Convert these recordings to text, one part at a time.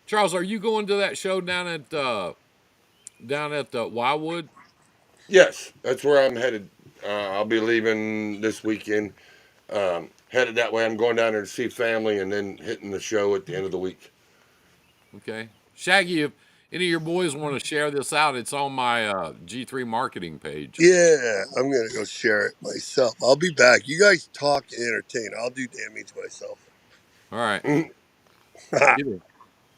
Charles, are you going to that show down at Wildwood? Yes, that's where I'm headed. I'll be leaving this weekend. Headed that way. I'm going down there to see family and then hitting the show at the end of the week. Okay. Shaggy, if any of your boys want to share this out, it's on my G3 marketing page. Yeah, I'm gonna go share it myself. I'll be back. You guys talk and entertain. I'll do damage myself. All right. Mm, Get it.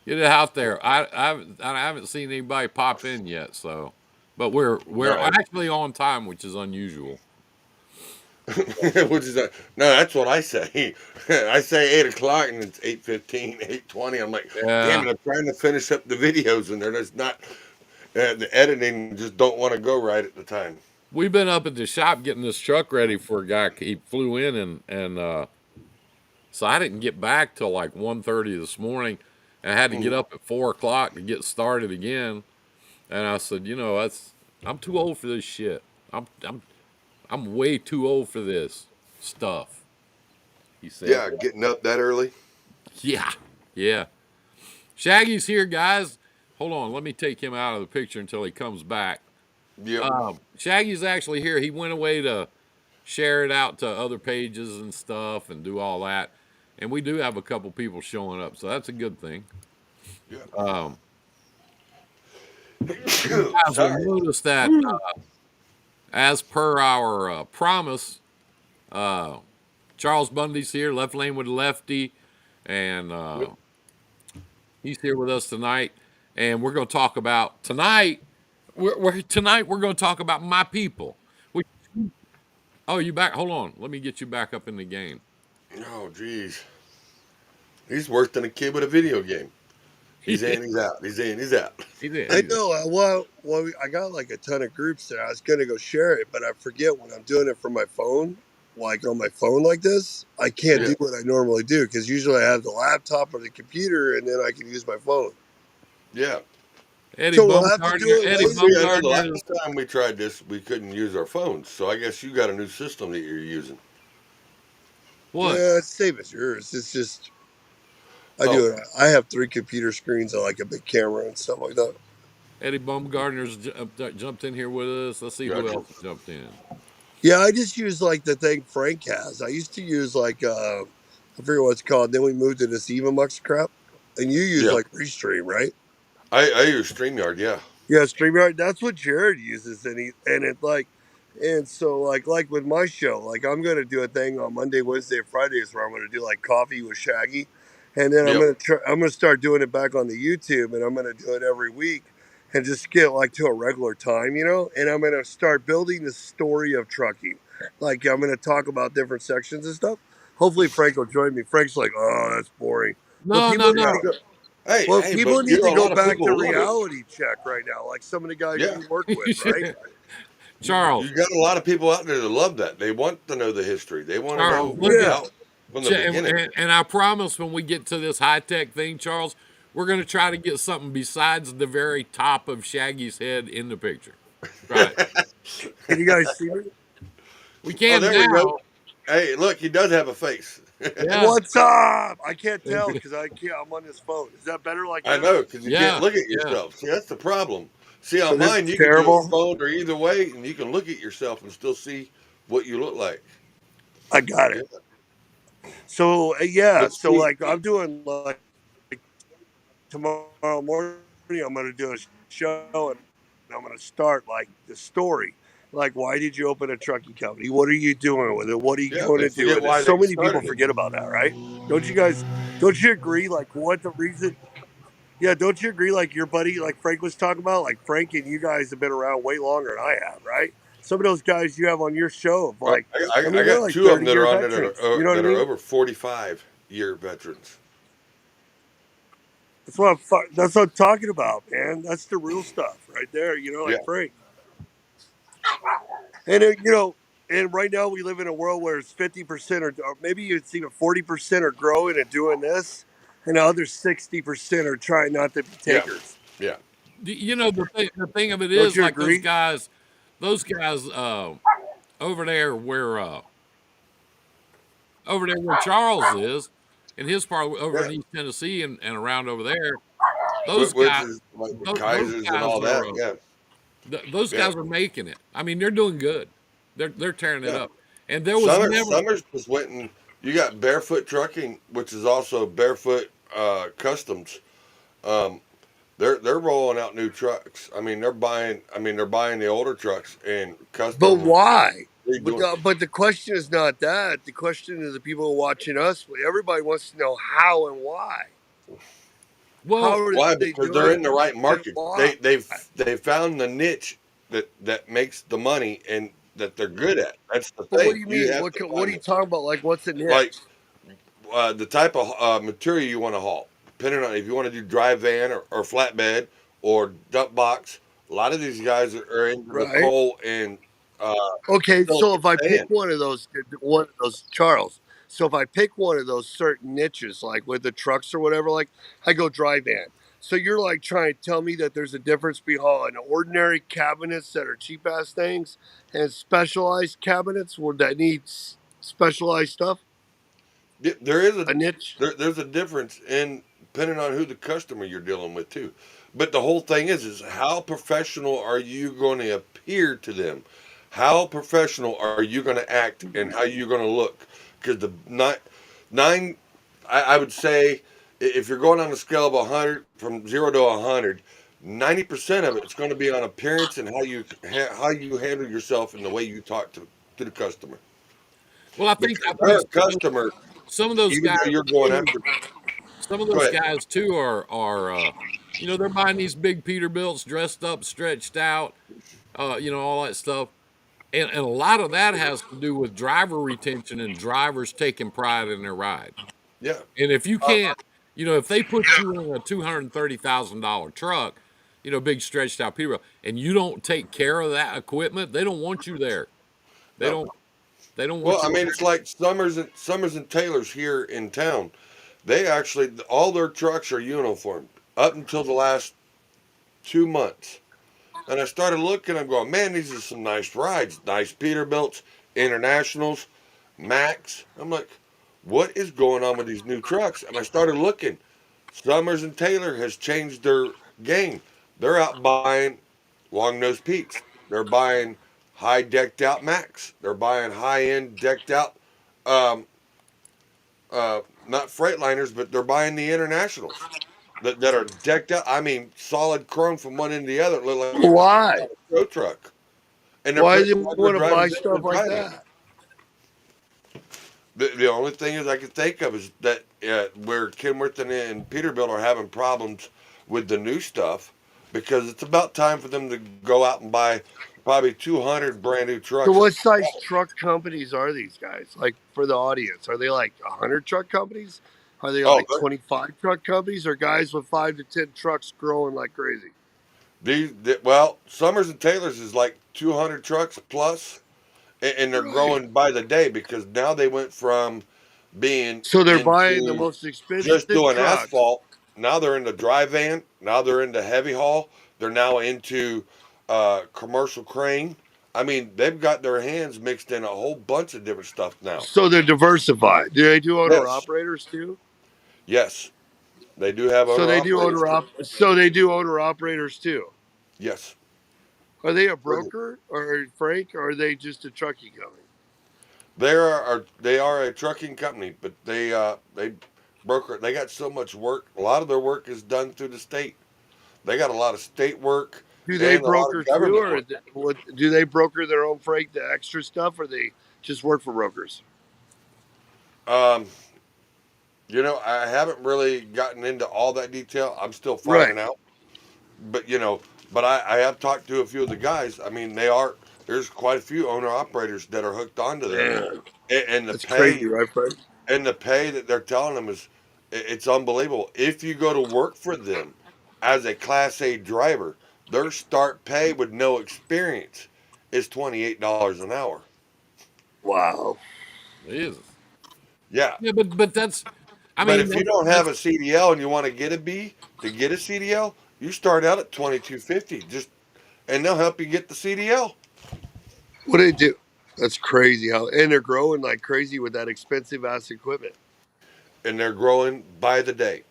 Get it out there. I haven't seen anybody pop in yet, so but we're no, actually on time, which is unusual. which is no. That's what I say. I say 8 o'clock and it's 8:15, 8:20. I'm like, damn Yeah. it! I'm trying to finish up the videos and they're just not. The editing just don't want to go right at the time. We've been up at the shop getting this truck ready for a guy. He flew in and so I didn't get back till like 1:30 this morning. I had to get Mm, up at 4 o'clock to get started again. And I said, that's I'm too old for this shit. I'm way too old for this stuff. He said, yeah, getting up that early. yeah, yeah. Shaggy's here, guys. Hold on, let me take him out of the picture until he comes back. Yep. Shaggy's actually here. He went away to share it out to other pages and stuff and do all that. And we do have a couple people showing up, so that's a good thing. Yeah. Um, you guys will Sorry. notice that, as per our promise, uh, Charles Bundy's here, Left Lane with Lefty, and Yep. he's here with us tonight. And we're going to talk about tonight. Tonight we're going to talk about my people. Which, oh, you back? Hold on, let me get you back up in the game. Oh, geez. He's worse than a kid with a video game. He's He in, he's out. He's in, he's out. did. I He did. know. I got like a ton of groups there. I was gonna go share it, but I forget when I'm doing it from my phone, like on my phone like this. I can't Yeah. do what I normally do because usually I have the laptop or the computer, and then I can use my phone. Yeah. Eddie So we'll have to Bumgardner. do it Eddie Well, see, I later. know the Bumgardner. last time we tried this, we couldn't use our phones. So I guess you got a new system that you're using. What? Yeah, it's same as yours. It's just I Oh, do it. I have 3 computer screens and like a big camera and stuff like that. Eddie Bumgardner's jumped in here with us. Let's see who gotcha. else jumped in. Yeah, I just use like the thing Frank has. I used to use like I forget what it's called. Then we moved to this Evamux crap, and you use Yeah. like Restream, right? I use StreamYard, yeah. Yeah, StreamYard. That's what Jared uses, and it like, and so like with my show, like I'm gonna do a thing on Monday, Wednesday, and Fridays where I'm gonna do like coffee with Shaggy, and then Yep. I'm gonna start doing it back on the YouTube, and I'm gonna do it every week, and just get like to a regular time, and I'm gonna start building the story of trucking. Like I'm gonna talk about different sections and stuff. Hopefully Frank will join me. Frank's like, oh, that's boring, but No, no, people need Yeah. to no. go. Hey, Well, hey, but people need you to know, a go lot of back people to will love it. reality check right now, like some of the guys Yeah. you work with, right? Charles, You got a lot of people out there that love that. They want to know the history. They want to Charles, know look at Yeah. about from the and, beginning. and I promise when we get to this high tech thing, Charles, we're going to try to get something besides the very top of Shaggy's head in the picture. Right? Can you guys see me? We Oh, can there we go. now. Hey, look, he does have a face. Yeah, What's up? I can't tell because I can't. I'm on this phone. Is that better like I this? know, because you can't yeah, look at yeah. yourself. See, that's the problem. See, So on this mine, is you can do it terrible. phone or either way, and you can look at yourself and still see what you look like. I got Yeah, it. So yeah. but So see, like I'm doing like tomorrow morning. I'm gonna do a show and I'm gonna start like the story. Like, why did you open a trucking company? What are you doing with it? What are you yeah, going they to do forget with it? why So they many people started it. forget about that, right? Don't you guys? Don't you agree? Like, what the reason? Yeah, don't you agree? Like your buddy, like Frank was talking about, like Frank and you guys have been around way longer than I have, right? Some of those guys you have on your show, have Well, like, I, I I mean, they're got like two of them that 30-year are on there that veterans. You know what I that are mean? over 45-year veterans. That's what I'm talking about, man. That's the real stuff right there. Yeah, Like Frank, and and right now we live in a world where it's 50% or maybe it's even 40% are growing and doing this, and the other 60% are trying not to be yeah, takers. yeah, The thing of it Don't is, you like agree? those guys over there over there where Charles is, in his part over Yeah. in East Tennessee and around over there. those which guys, is like the those Kaisers and guys all that. are Yeah, those yeah. guys are making it. I mean, they're doing good. They're tearing it Yeah. up. And there was never. Summers just went and you got Barefoot Trucking, which is also Barefoot Customs. Um, they're rolling out new trucks. I mean, they're buying. I mean, they're buying the older trucks and But custom why? redoing. But the question is not that. The question is the people watching us. Everybody wants to know how and why. How Well, are Why? they Because they're doing in the it right and market. why? They found the niche that makes the money and that they're good at. That's the But what thing. do you You mean? have to What are find you it. talking about? Like, what's the Like niche? the type of material you want to haul, depending on if you want to do dry van or flatbed or dump box. A lot of these guys are into the Right. coal and uh, Okay. So silicon if I pick sand. one of those, Charles. So if I pick one of those certain niches, like with the trucks or whatever, like I go dry van. So you're like trying to tell me that there's a difference between ordinary cabinets that are cheap ass things and specialized cabinets that need specialized stuff, There is a niche. there's a difference in depending on who the customer you're dealing with too. But the whole thing is how professional are you going to appear to them? How professional are you going to act and how you going to look? Because the nine, I would say if you're going on a scale of 100 from 0 to 100, 90% of it's going to be on appearance and how you handle yourself and the way you talk to the customer. well, I Because think they're a customer, some of those even guys though you're going too, after. some of Go those ahead. guys too are they're buying these big Peterbilts, dressed up, stretched out, all that stuff. And a lot of that has to do with driver retention and drivers taking pride in their ride. Yeah. And if you Uh, can't, if they put you in a $230,000 truck, big stretched out Peterbilt, and you don't take care of that equipment, they don't want you there. They no. don't. They don't Well, want I you. mean, it's like Summers and Taylors here in town. They actually all their trucks are uniformed up until the last 2 months. And I started looking. I'm going, man, these are some nice rides, nice Peterbilts, Internationals, Max. I'm like, what is going on with these new trucks? And I started looking. Summers and Taylor has changed their game. They're out buying long nosed Pete's. They're buying high decked out Max. They're buying high end decked out, um, not Freightliners, but they're buying the Internationals that are decked out. I mean, solid chrome from one end to the other. It look like you're just Why? on a tow truck. And they're Why do putting they regular want to buy drivers in stuff to like drive it. that? The only thing is I can think of is that where Kenworth and Peterbilt are having problems with the new stuff because it's about time for them to go out and buy probably 200 brand new So trucks. what size truck companies are these guys? Like for the audience, are they like 100 truck companies? Are they Oh, like 25 truck companies or guys with 5 to 10 trucks growing like crazy? well, Summers and Taylors is like 200 trucks plus, and they're Right. growing by the day because now they went from being So they're buying the into most expensive just doing trucks. asphalt. Now they're into dry van. Now they're into heavy haul. They're now into commercial crane. I mean, they've got their hands mixed in a whole bunch of different stuff now. So they're diversified. Do they do owner Yes, operators too? yes, they do have So owner they do operators. owner operators too. Yes, Are they a broker or Frank or are they just a trucking company? they are a trucking company, but they broker. They got so much work. A lot of their work is done through the state. They got a lot of state work Do they and a lot broker of too, government or work. do they broker their own freight, the extra stuff, or they just work for brokers? Um, I haven't really gotten into all that detail. I'm still Right. finding out. But I have talked to a few of the guys. I mean, there's quite a few owner operators that are hooked onto them, Man, and that's crazy, right, Frank? the pay that they're telling them is it's unbelievable. If you go to work for them as a Class A driver, their start pay with no experience is $28 an hour. Wow. Jesus. Yeah, Yeah, but that's. I but mean, if you don't have that's a CDL and you want to get a B to get a CDL, you start out at 2250. And they'll help you get the CDL. What do they do? That's crazy how, and they're growing like crazy with that expensive ass equipment. And they're growing by the day.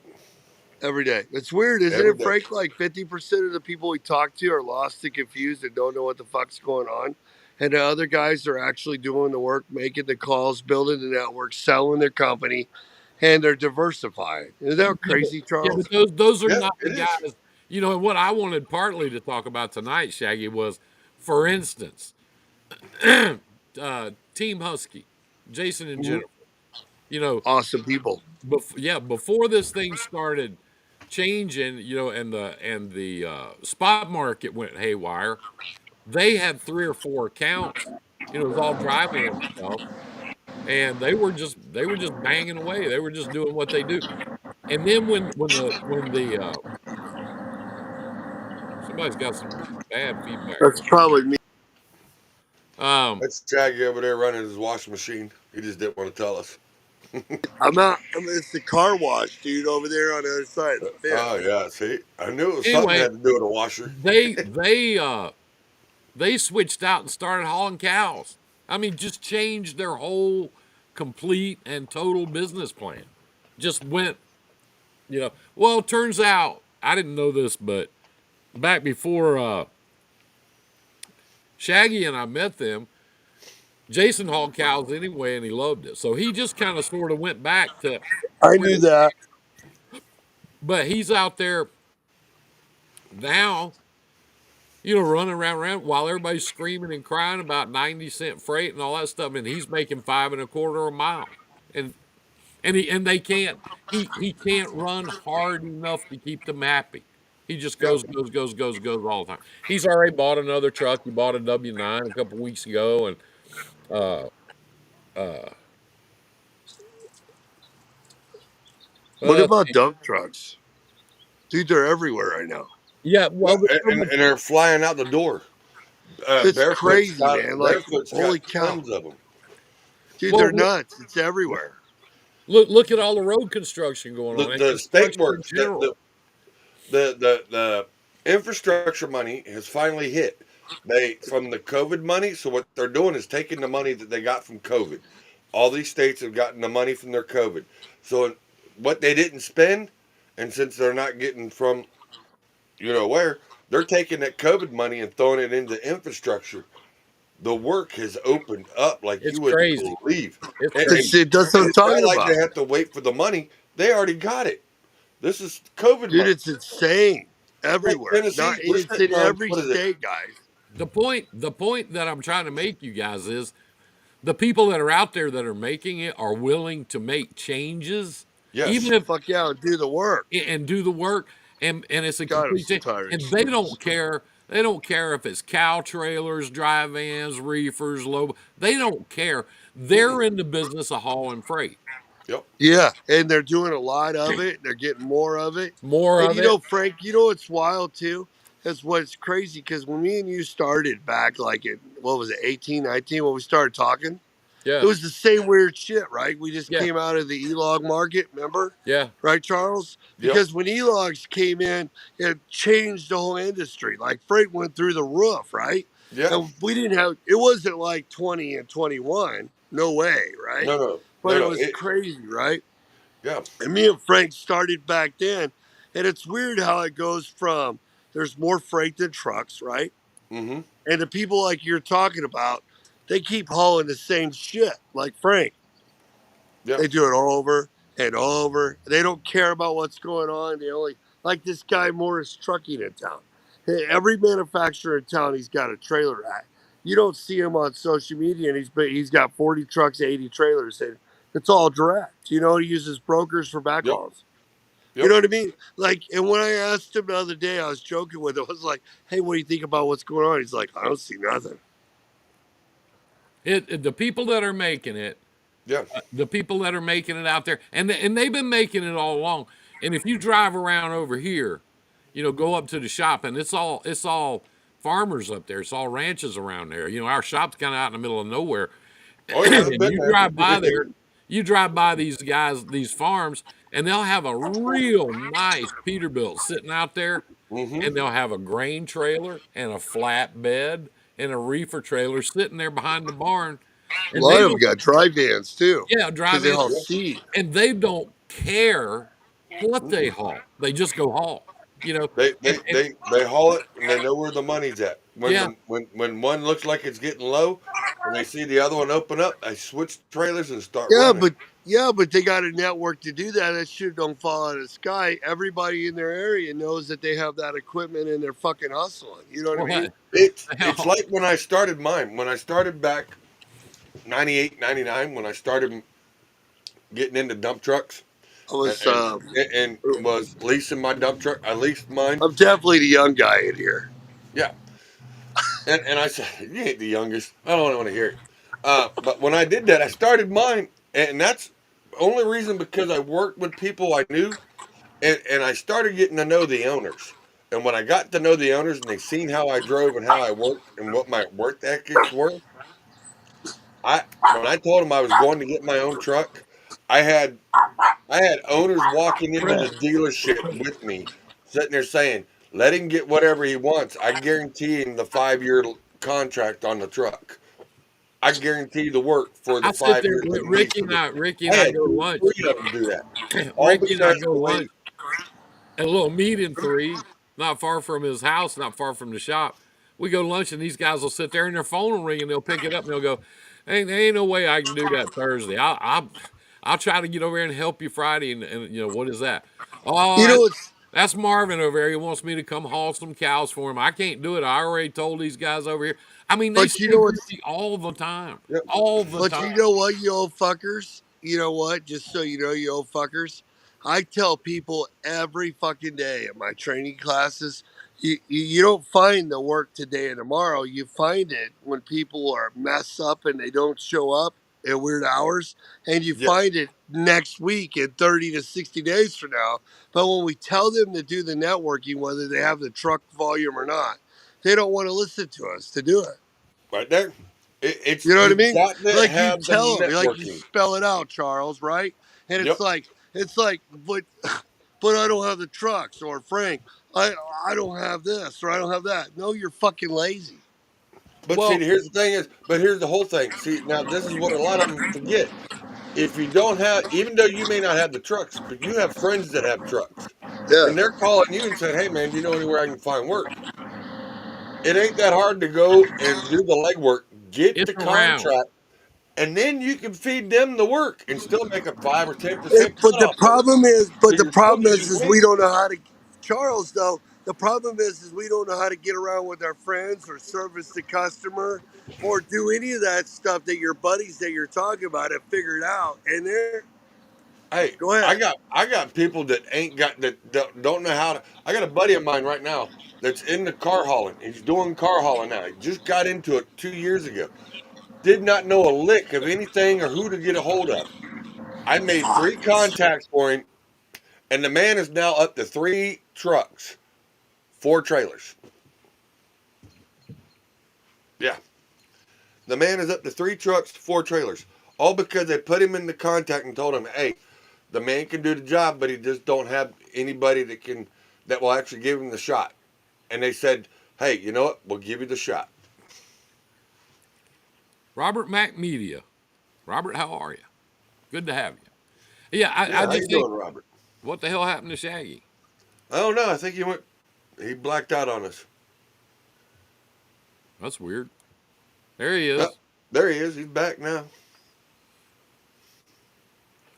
every day. It's weird, isn't every it, day. Frank? Like 50% of the people we talk to are lost and confused and don't know what the fuck's going on. And the other guys are actually doing the work, making the calls, building the network, selling their company, and they're diversifying. Isn't that Yeah, but crazy, yeah, Charles? but those are Yeah, not the it is. guys. You know, and what I wanted partly to talk about tonight, Shaggy, was, for instance, Team Husky, Jason and Mhm. Jennifer. You know, Awesome people. before this thing started changing, you know, and the spot market went haywire, they had 3 or 4 accounts. You know, it was all drive-in stuff, and they were just banging away. They were just doing what they do. And then when the somebody's got some bad feedback That's going. probably me. That's Shaggy over there running his washing machine. He just didn't want to tell us. I'm not. It's the car wash, dude, over there on the other side of the Oh fence. yeah, see, I knew it was something Anyway, had to do with a washer. they switched out and started hauling cows. I mean, just changed their whole complete and total business plan. Just went, you know. Well, it turns out I didn't know this, but back before Shaggy and I met them, Jason hauled cows anyway, and he loved it. So he just kind of sort of went back to I where knew that. but he's out there now, you know, running around while everybody's screaming and crying about 90-cent freight and all that stuff, and he's making 5 1/4 a mile. And they he can't run hard enough to keep them happy. He just Yep. goes all the time. He's already bought another truck. He bought a W9 a couple weeks ago, and uh, uh, What let's about see. dump trucks? Dude, they're everywhere right now. Yeah, Well, well, there's so much. and they're flying out the door. It's crazy, man. Like, Barefoot's got holy cow. tons of them. Dude, Well, they're nuts. It's everywhere. look at all the road construction going on and The state construction in works. general. The infrastructure money has finally hit. They from the COVID money. So what they're doing is taking the money that they got from COVID. All these states have gotten the money from their COVID. So what they didn't spend, and since they're not getting from you know where, they're taking that COVID money and throwing it into infrastructure. The work has opened up like It's you wouldn't crazy. believe. It's And, crazy. and That's what I'm it's not talking like they about. have to wait for the money. They already got it. This is COVID Dude, money. it's insane. Like Everywhere. Tennessee, Not we're it's sitting in on every what is it? state, guys. The point that I'm trying to make you guys is the people that are out there that are making it are willing to make changes, Yes. even if Fuck yeah, do the work. and do the work, and it's a God, I'm complete so change. tired of And they excuses. don't care. They don't care if it's cow trailers, dry vans, reefers, low. They don't care. Mm-mm. They're in the business of hauling freight. Yep. Yeah, and they're doing a lot of it. They're getting more of it. More And of it. Frank, you know what's wild too? That's what's crazy because when me and you started back, like in what was it, 18, 19, when we started talking, it Yeah. was the same weird shit, right? We just Yeah. came out of the E-log market, remember? Yeah. Right, Charles? Yep. Because when E-logs came in, it changed the whole industry. Like freight went through the roof, right? Yeah. And we didn't have it wasn't like 20 and 21. No way, right? No, no, But no, it no. was crazy, right? Yeah. And me and Frank started back then. And it's weird how it goes from there's more freight than trucks, right? Mm-hmm. And the people like you're talking about, they keep hauling the same shit, like Frank. Yeah. They do it over and over. They don't care about what's going on. They only like this guy Morris Trucking in town. Hey, every manufacturer in town, he's got a trailer at. You don't see him on social media, and he's got 40 trucks, 80 trailers, and it's all direct. You know, he uses brokers for Yep. backhauls. You Yep. know what I mean? Like, and when I asked him the other day, I was joking with him. I was like, "Hey, what do you think about what's going on?" He's like, "I don't see nothing." The people that are making it, Yeah. the people that are making it out there, and they've been making it all along. And if you drive around over here, you know, go up to the shop, and it's all farmers up there. It's all ranches around there. You know, our shop's kind of out in the middle of nowhere, Oh yeah, I've and been you there. drive by there, you drive by these guys, these farms, and they'll have a real nice Peterbilt sitting out there, Mm-hmm. and they'll have a grain trailer and a flatbed and a reefer trailer sitting there behind the barn, A and lot they of them don't, got dry vans too, yeah, because drive they in, haul Yep. seed. and they don't care what they haul. They just go haul. You know, They and, they and they they haul it and they know where the money's at. When yeah, when one looks like it's getting low, and they see the other one open up, they switch trailers and start Yeah, running. but they got a network to do that. That shit don't fall out of the sky. Everybody in their area knows that they have that equipment and they're fucking hustling. You know what I well, mean? It's hell, like when I started mine. When I started back 98, 99, when I started getting into dump trucks I was and was leasing my dump truck. I leased mine. I'm definitely the young guy in here. Yeah. And I said, you ain't the youngest. I don't want to hear it. But when I did that, I started mine. And that's the only reason because I worked with people I knew and I started getting to know the owners. And when I got to know the owners and they seen how I drove and how I worked and what my work ethics were, when I told them I was going to get my own truck, I had I had owners walking into the dealership with me, sitting there saying, "Let him get whatever he wants. I guarantee him the 5 year contract on the truck. I guarantee the work for the I sit five there years with that he needs to do." Ricky and I I had go to two, lunch. three of them do that, all Ricky and I because go to the way. lunch at a little meat in three, not far from his house, not far from the shop. We go to lunch and these guys will sit there and their phone will ring and they'll pick it up and they'll go, there ain't no way I can do that Thursday. I'll try to get over here and help you Friday. And you know, what is that? Oh, You know what's that's Marvin over there. He wants me to come haul some cows for him. I can't do it. I already told these guys over here. I mean, they but you stay know what's busy all the time. Yep. All the But time. you know what, you old fuckers? You know what? Just so you know, you old fuckers, I tell people every fucking day at my training classes, you don't find the work today and tomorrow. You find it when people are mess up and they don't show up at weird hours, and you Yeah. find it next week in 30 to 60 days from now. But when we tell them to do the networking, whether they have the truck volume or not, they don't want to listen to us to do it. Right there. It's You know what I you've mean? got to Like you have the tell them, like you networking. spell it out, Charles, right? And Yep. it's like, but I don't have the trucks, or Frank, I don't have this, or I don't have that. No, you're fucking lazy. But see, Well, here's the thing is, but here's the whole thing. See, now this is what a lot of them forget. If you don't have, even though you may not have the trucks, but you have friends that have trucks, Yeah. and they're calling you and saying, "Hey, man, do you know anywhere I can find work?" It ain't that hard to go and do the legwork, get it's the around. contract, and then you can feed them the work and still make a 5 or 10% But cut the off of it. problem is, So you're still getting is paid. we don't know how to. Charles, though, the problem is we don't know how to get around with our friends or service the customer or do any of that stuff that your buddies that you're talking about have figured out. And they're Hey, go ahead. I got people that ain't got that don't know how to. I got a buddy of mine right now that's in the car hauling. He's doing car hauling now. He just got into it 2 years ago. Did not know a lick of anything or who to get a hold of. I made three contacts for him, and the man is now up to three trucks, four trailers. Yeah, the man is up to three trucks, four trailers, all because they put him in the contact and told him, "Hey, the man can do the job, but he just don't have anybody that will actually give him the shot." And they said, "Hey, you know what? We'll give you the shot." Robert Mack Media. Robert, how are you? Good to have you. Yeah, I Yeah, how you just think, doing, Robert? what the hell happened to Shaggy? I don't know. I think he blacked out on us. That's weird. There he Yep, is. there he is. He's back now.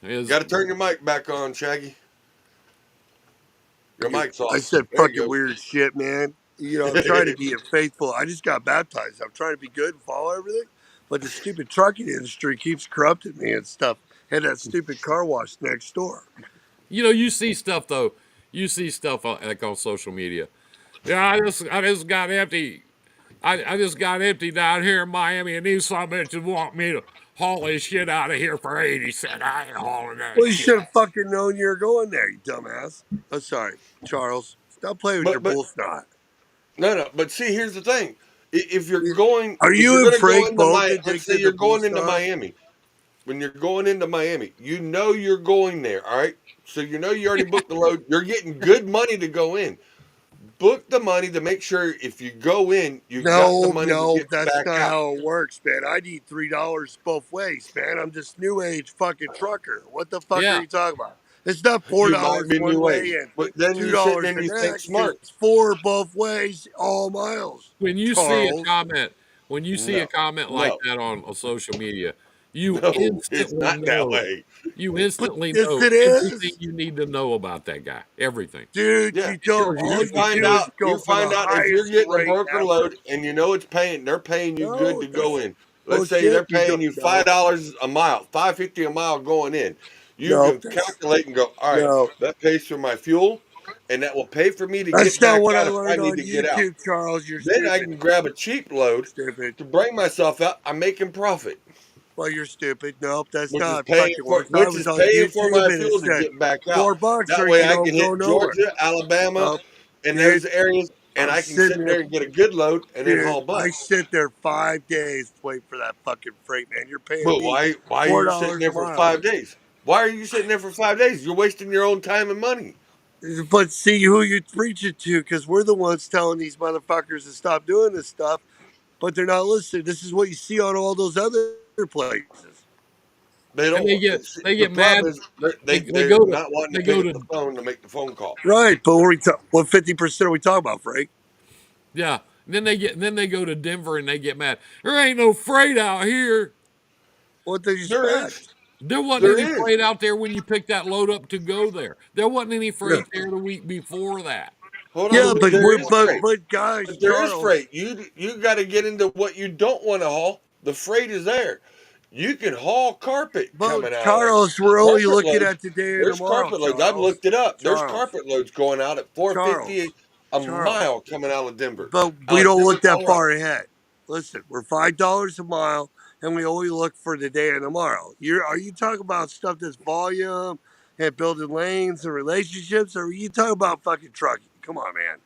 Is Got to turn your mic back on, Shaggy. Your mic's I off. said There you fucking go. weird shit, man. You know, I'm trying to be faithful. I just got baptized. I'm trying to be good and follow everything. But the stupid trucking industry keeps corrupting me and stuff. And that stupid car wash next door. you know, you see stuff though. You see stuff like on social media. Yeah, I just got empty. I just got empty down here in Miami, and these some bitches want me to haul this shit out of here for 80 cents. I ain't hauling that Well, you shit. should have fucking known you were going there, you dumbass. Oh, sorry, Charles. Stop playing with your but bull snot. no, no. But see, here's the thing. Are If you you're and going to go Frank into both let's say addicted you're to bull going into snot? Miami. When you're going into Miami, you know you're going there. All right. So you know you already booked the load. You're getting good money to go in. Book the money to make sure if you go in, you got the No, money to no, get that's back not out. how it works, man. I need $3 both ways, man. I'm just new age fucking trucker. What the fuck are Yeah, you talking about? It's not $4 You might be one new way age, and but then you sit $2 there and the you think next. smart. It's 4 both ways, all miles. When you see a Charles, comment, when you see a No, comment like no, that on social media, you no, it's instantly not that know. way. You but instantly yes, know it everything is, you need to know about that guy. Everything. dude. Yeah, You It don't. tells you All you you find everything. do is out. go You for the find out if you're highest getting a rate broker ever. load, and you know they're paying you good No, to go that's in. Let's say they're bullshit. You paying don't. you No, $5 a mile, $5.50 a mile going in. You no, can calculate and go, all right, no. that pays for my fuel, and that will pay for me to That's get not back what I out if I learned need on to get out. YouTube, Charles. You're Then I stupid. can grab a cheap load Stupid. to bring myself out. I'm making profit, Well, you're stupid. Nope, that's which is not paying fucking for works. I was on my YouTube and it fuel to said get back out. $4 That or way you I don't can go hit nowhere. Georgia, Alabama, Nope, and dude. those areas, and I'm I can sitting sit there, there and get a good load and then dude. haul I butt. sit there 5 days waiting for that fucking freight, man. You're paying But me why are four you sitting dollars a there for mile. 5 days? Why are you sitting there for 5 days? You're wasting your own time and money. But see who you preach it to, because we're the ones telling these motherfuckers to stop doing this stuff, but they're not listening. This is what you see on all those other places. They And don't. they The get mad. problem is They they're go to not wanting to they pick go up to the phone to make the phone call. Right, but what 50% are we talking about, Frank? yeah. Then they go to Denver and they get mad. There ain't no freight out here. What did you There is. expect? There wasn't There any is. freight out there when you picked that load up to go there. There wasn't any Yeah, freight there the week before that. Hold on, yeah, Nobody but but there we're is knew. freight. but guys, But there is Charles, freight. You got to get into what you don't want to haul. The freight is there. You can haul carpet but coming out of there. Charles, we're only Carpet looking loads. at today and There's tomorrow, carpet loads. I've Charles. looked it up. There's Charles, carpet loads going out at Charles, 450 a Charles. mile coming out of Denver, But we out of don't Denver, look that Colorado. far ahead. Listen, we're $5 a mile, and we only look for the day and tomorrow. Are you talking about stuff that's volume and building lanes and relationships, or are you talking about fucking trucking? Come on, man.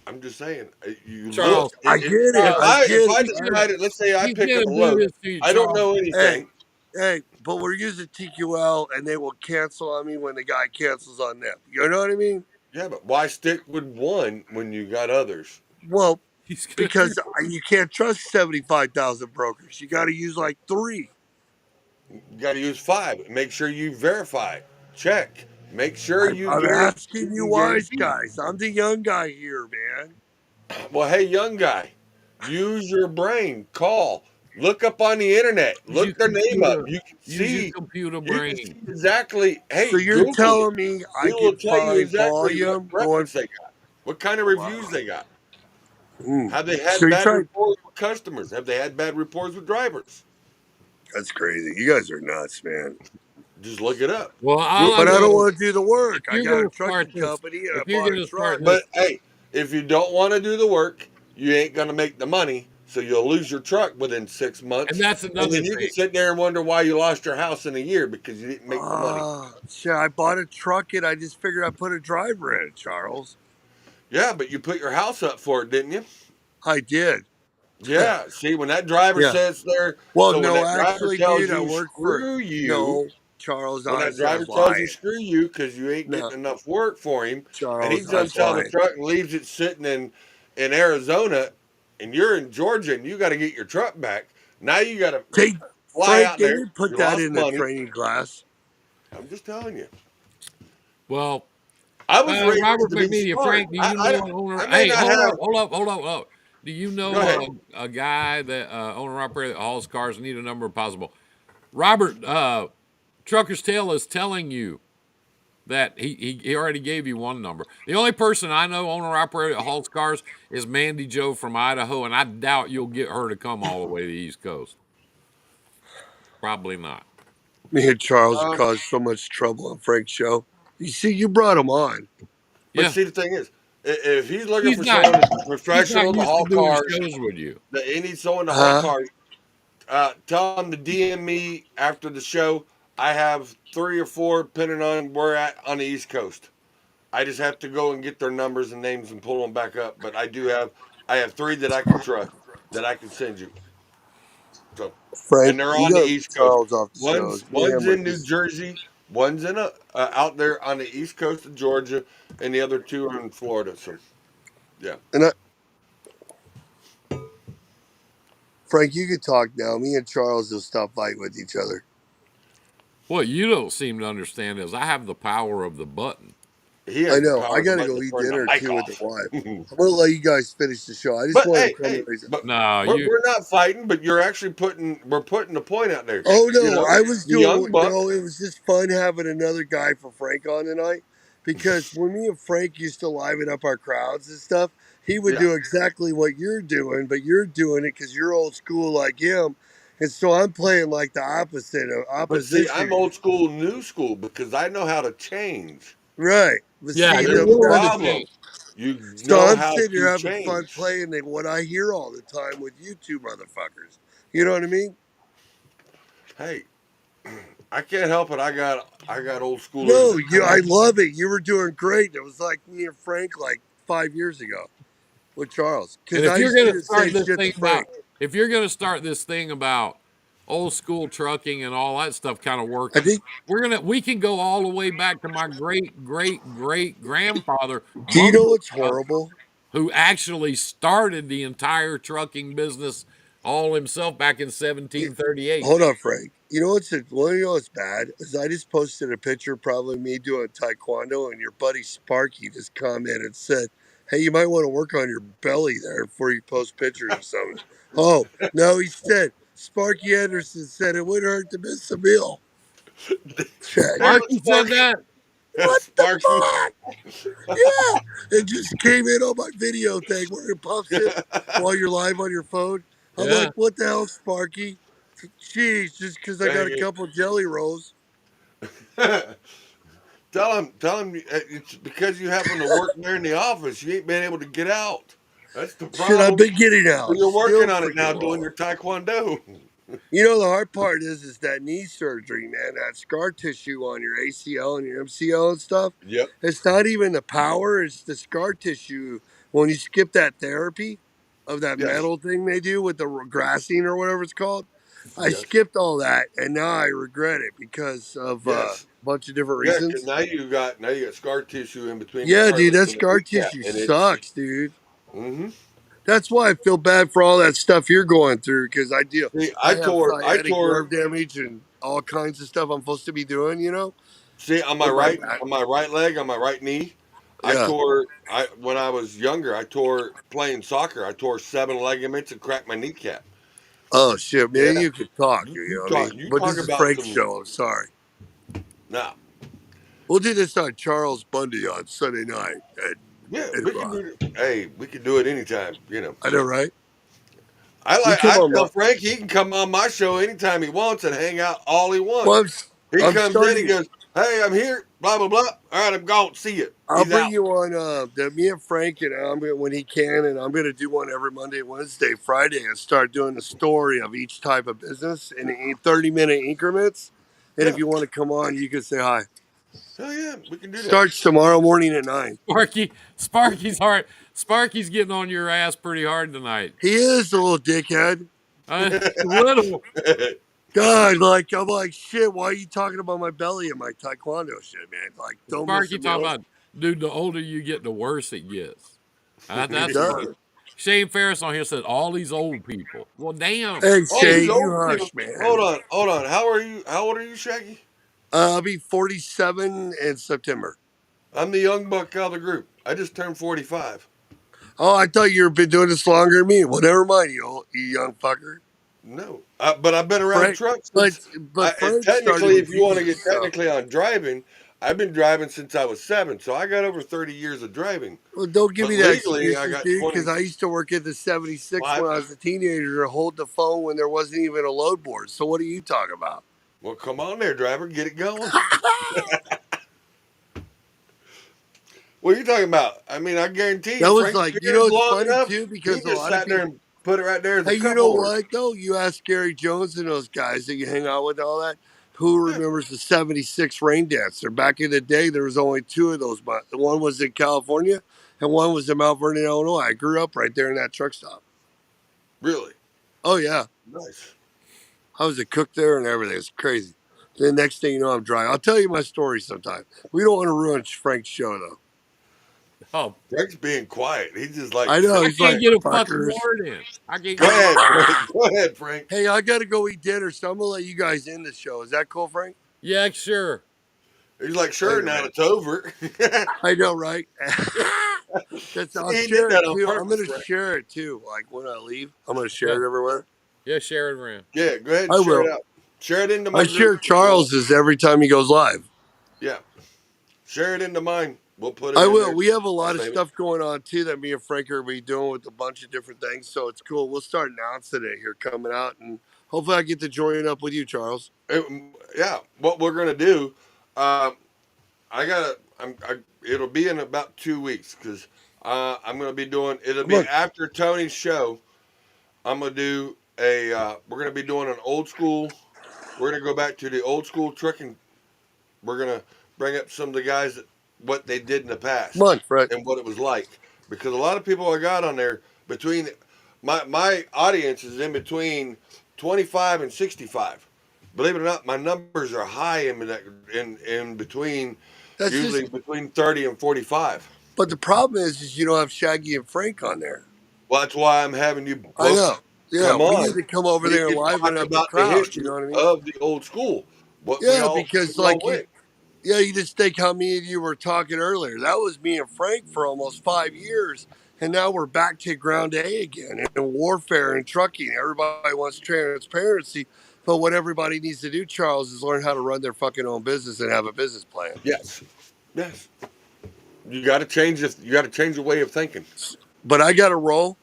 I'm just saying. You look. Charles, I get it. Charles, I If get it. I Charles, decided, let's say I he's pick up gonna a do load, this to you, I don't Charles. know Hey, anything. hey, but we're using TQL, and they will cancel on me when the guy cancels on them. You know what I mean? Yeah, but why stick with one when you got others? Well, He's gonna do. because you can't trust 75,000 brokers. You got to use like 3. You got to use 5. Make sure you verify. Check. Make sure you I'm guarantee. asking you You wise guarantee. guys. I'm the young guy here, man. Well, hey, young guy, use your brain. Call. Look up on the internet. Use your Look their name up. computer. You can Use your see. computer You can brain. see exactly. So Hey, you're Google it. telling me I It will could tell you find exactly what volume going? records they got, what kind of Wow. reviews they got. Mm. Have they So had you're bad trying? reports with customers? Have they had bad reports with drivers? That's crazy. You guys are nuts, man. Just look it up. Well, all I But I Google don't it. know, want to do the if work. I you're got a gonna start trucking this, company and I if you're bought a gonna truck. start this, But hey, if you don't want to do the work, you ain't gonna make the money. So you'll lose your truck within 6 months, and that's and another then you can thing. sit there and wonder why you lost your house in a year because you didn't make the money. Shit, I bought a truck and I just figured I'd put a driver in it, Charles. Yeah, but you put your house up for it, didn't you? I did. Yeah. See, when that driver Yeah. sits there, Well, so when no, that driver actually, tells dude, I you worked for. screw you, No, Charles, when that honestly, I driver was tells you lying. screw you because you ain't No, getting enough work for him, and Charles, he's I done was sell the lying. truck and leaves it sitting in Arizona, and you're in Georgia and you got to get your truck back. Now you got to Take fly Frank, out they there. didn't put You that lost in the money. training class. I'm just telling you. Well, I was raised Robert to be McMedia, smart. Frank, do you know an owner? I may Hey, not hold have. up, hold up, hold up, hold up. Do you Go know ahead. a guy that owner operator that hauls cars? Need a number possible. Robert, Trucker's Tale is telling you that he already gave you one number. The only person I know owner operator that hauls cars is Mandy Joe from Idaho, and I doubt you'll get her to come all the way to the East Coast. Probably not. Me and Charles Um, caused so much trouble on Frank's show. You see, you brought him on. but Yeah, see, the thing is, if he's looking he's for not someone that's he's not professional to used to haul doing cars, shows with you. that he needs someone to haul Huh? cars, tell him to DM me after the show. I have 3 or 4, depending on where at on the East Coast. I just have to go and get their numbers and names and pull them back up. But I have 3 that I can trust that I can send you. So, Frank, and they're you on the got East Coast. Charles off the show. One's in New Hammers. Jersey, one's in out there on the East Coast of Georgia, and the other 2 are in Florida. So, yeah. And Frank, you could talk now. Me and Charles will stop fighting with each other. What you don't seem to understand is I have the power of the button. He I has the know. I power of the gotta button go to eat turn the dinner mic too with the off. wife. I'm gonna let you guys finish the show. I just But wanted hey, to come hey, and raise. but No, you. we're not fighting. But you're actually we're putting the point out there. Oh You no, know, I was the doing young buck. no. It was just fun having another guy for Frank on tonight because when me and Frank used to liven up our crowds and stuff, he would Yeah. do exactly what you're doing, but you're doing it because you're old school like him, and so I'm playing like the opposite of But see, I'm opposition. old school, new school because I know how to change. Right. But Yeah, see, There's you're the, the willing to that's problem. change. You so know I'm how sitting here to having fun change. playing what I hear all the time with you two motherfuckers. You know what I mean? Hey, I can't help it. I got old schoolers No, that you. come I up. love it. You were doing great. It was like me and Frank like 5 years ago with Charles And because if I you're used to gonna do the same start this shit to thing about, Frank. if you're gonna start this thing about old school trucking and all that stuff kind of I working, think. we can go all the way back to my great great great grandfather Do you know Mungo what's Truck, horrible? who actually started the entire trucking business all himself back in You, 1738. hold on, Frank. You know what's well, you know what's bad is I just posted a picture, probably me doing taekwondo, and your buddy Sparky just commented and said, "Hey, you might want to work on your belly there before you post pictures or something." Oh no, he said Sparky Anderson said it would hurt to miss a meal. Check. There, Sparky said Sparky. that. What the Sparky. fuck? Yeah, it just came in on my video thing where it pops it while you're live on your phone. I'm Yeah. like, what the hell, Sparky? Jeez, just because I got a Dang couple jelly rolls. it. Tell him it's because you happen to work there in the office. You ain't been able to get out. That's the Shit, I've problem. been getting So out. you're Still working on it freaking now, doing rolling. your taekwondo. You know, the hard part is that knee surgery, man, that scar tissue on your ACL and your MCL and stuff. Yep. It's not even the power, it's the scar tissue. When you skip that therapy of that Yes. metal thing they do with the grassing or whatever it's called, I Yes. skipped all that and now I regret it because of a Yes. bunch of different Yeah. Because reasons. now you got scar tissue in between your Yeah, dude, that cartilage and the scar kneecap, tissue and it's. sucks, dude. Hmm. That's why I feel bad for all that stuff you're going through because See, I I have tore. I sciatic tore. nerve damage and all kinds of stuff I'm supposed to be doing, See, on my with my right, back. on my right leg, on my right knee, I Yeah. tore. I when I was younger, I tore playing soccer. I tore 7 ligaments and cracked my kneecap. Oh shit, man, Yeah. you could talk, You, you you know what I talk. mean? You But talk this is about Frank's some. show. I'm sorry. Nah. We'll do this on Charles Bundy on Sunday night at Yeah, 8 we can o'clock. do it. Hey, we can do it anytime. I know, right? I You like. come I on tell my. Frank he can come on my show anytime he wants and hang out all he Well, wants. He I'm comes in, he starting. goes, "Hey, I'm here." Blah blah blah. All right, I'm gone. See you. I'll He's bring out. you on. Me and Frank, and I'm gonna when he can, and I'm gonna do one every Monday, Wednesday, Friday, and start doing the story of each type of business in 30-minute increments. And if Yeah. you want to come on, you can say hi. Hell yeah, we can do that. Starts tomorrow morning at 9. Sparky's hard. Sparky's getting on your ass pretty hard tonight. He is a little dickhead. Little. God, like I'm like shit. Why are you talking about my belly and my taekwondo shit, man? Like, don't miss a Sparky talking meal. about, dude, the older you get, the worse it gets. It That's does. Shane Ferris on here said all these old people. Well, damn. Hey, All these Shane, you old people. hush, Hold man. on, hold on. How are you? How old are you, Shaggy? I'll be 47 in September. I'm the young buck out of the group. I just turned 45. Oh, I thought you've been doing this longer than me. Well, never mind, you young fucker. No, but I've been around Frank, trucks but since. And Frank started technically, with if you want to get Jesus, so technically on driving, I've been driving since I was 7. So I got over 30 years of driving. well, don't give But me that legally, I excuses, got dude. Because 25. I used to work at the 76 when I was a teenager to hold the phone when there wasn't even a load board. So what are you talking about? Well, come on there, driver, get it going. What are you talking about? I mean, I guarantee That you, was Frank's like, beard's it's long funny enough. too, He because a just lot of sat there people. and put it right there as a Hey, you cup know holder. what though? You ask Gary Jones and those guys that you hang out with, and all that. Who Yeah, remembers the '76 rain dancer? Back in the day, there was only two of those, but one was in California and one was in Mount Vernon, Illinois. I grew up right there in that truck stop. really Oh yeah, nice. I was a cook there and everything. It's crazy. The next thing you know, I'm dry. I'll tell you my story sometime. We don't want to ruin Frank's show though. Oh, Frank's being quiet. He's just like I know I he's sitting can't like back. get a fucking fuckers. word in. I can't Go get a. ahead, Frank. Go ahead, Frank. Hey, I gotta go eat dinner, so I'm gonna let you guys end the show. Is that cool, Frank? Yeah, sure. He's like, I sure, know, now right? it's over. I know, right? I'll He did share that it on too. I'm purpose, gonna right? share it too. Like when I leave, I'm gonna Yeah. share it everywhere. Yeah, share it around. Yeah, go ahead and I share it will. out. Share it into I my group share as well. Charles's every time he goes live. Yeah, share it into mine. We'll put it I in will. there. We have a lot of Same it. stuff going on too that me and Frank are be doing with a bunch of different things. So it's cool. We'll start announcing it here coming out, and hopefully I get to join up with you, Charles. Yeah, what we're gonna do, um, I gotta. it'll be in about 2 weeks because I'm gonna be doing. It'll be Look, after Tony's show. I'm gonna do a. We're gonna be doing an old school. We're gonna go back to the old school trucking. We're gonna bring up some of the guys that what they did in the come past on, Frank. and what it was like because a lot of people I got on there between my audience is in between 25 and 65. Believe it or not, my numbers are high in between, That's just. usually between 30 and 45. But the problem is you don't have Shaggy and Frank on there. Well, that's why I'm having you I both know. Yeah, come we need on. to come over We there and can liven talk up the about the crowd. You history know what I mean? of the old school, what Yeah, because we all like went. yeah, you just think how me and you were talking earlier. That was me and Frank for almost 5 years, and now we're back to ground A again in warfare and trucking. Everybody wants transparency, but what everybody needs to do, Charles, is learn how to run their fucking own business and have a business plan. Yes, yes. You got to change this. You got to change the way of thinking. But I got to roll,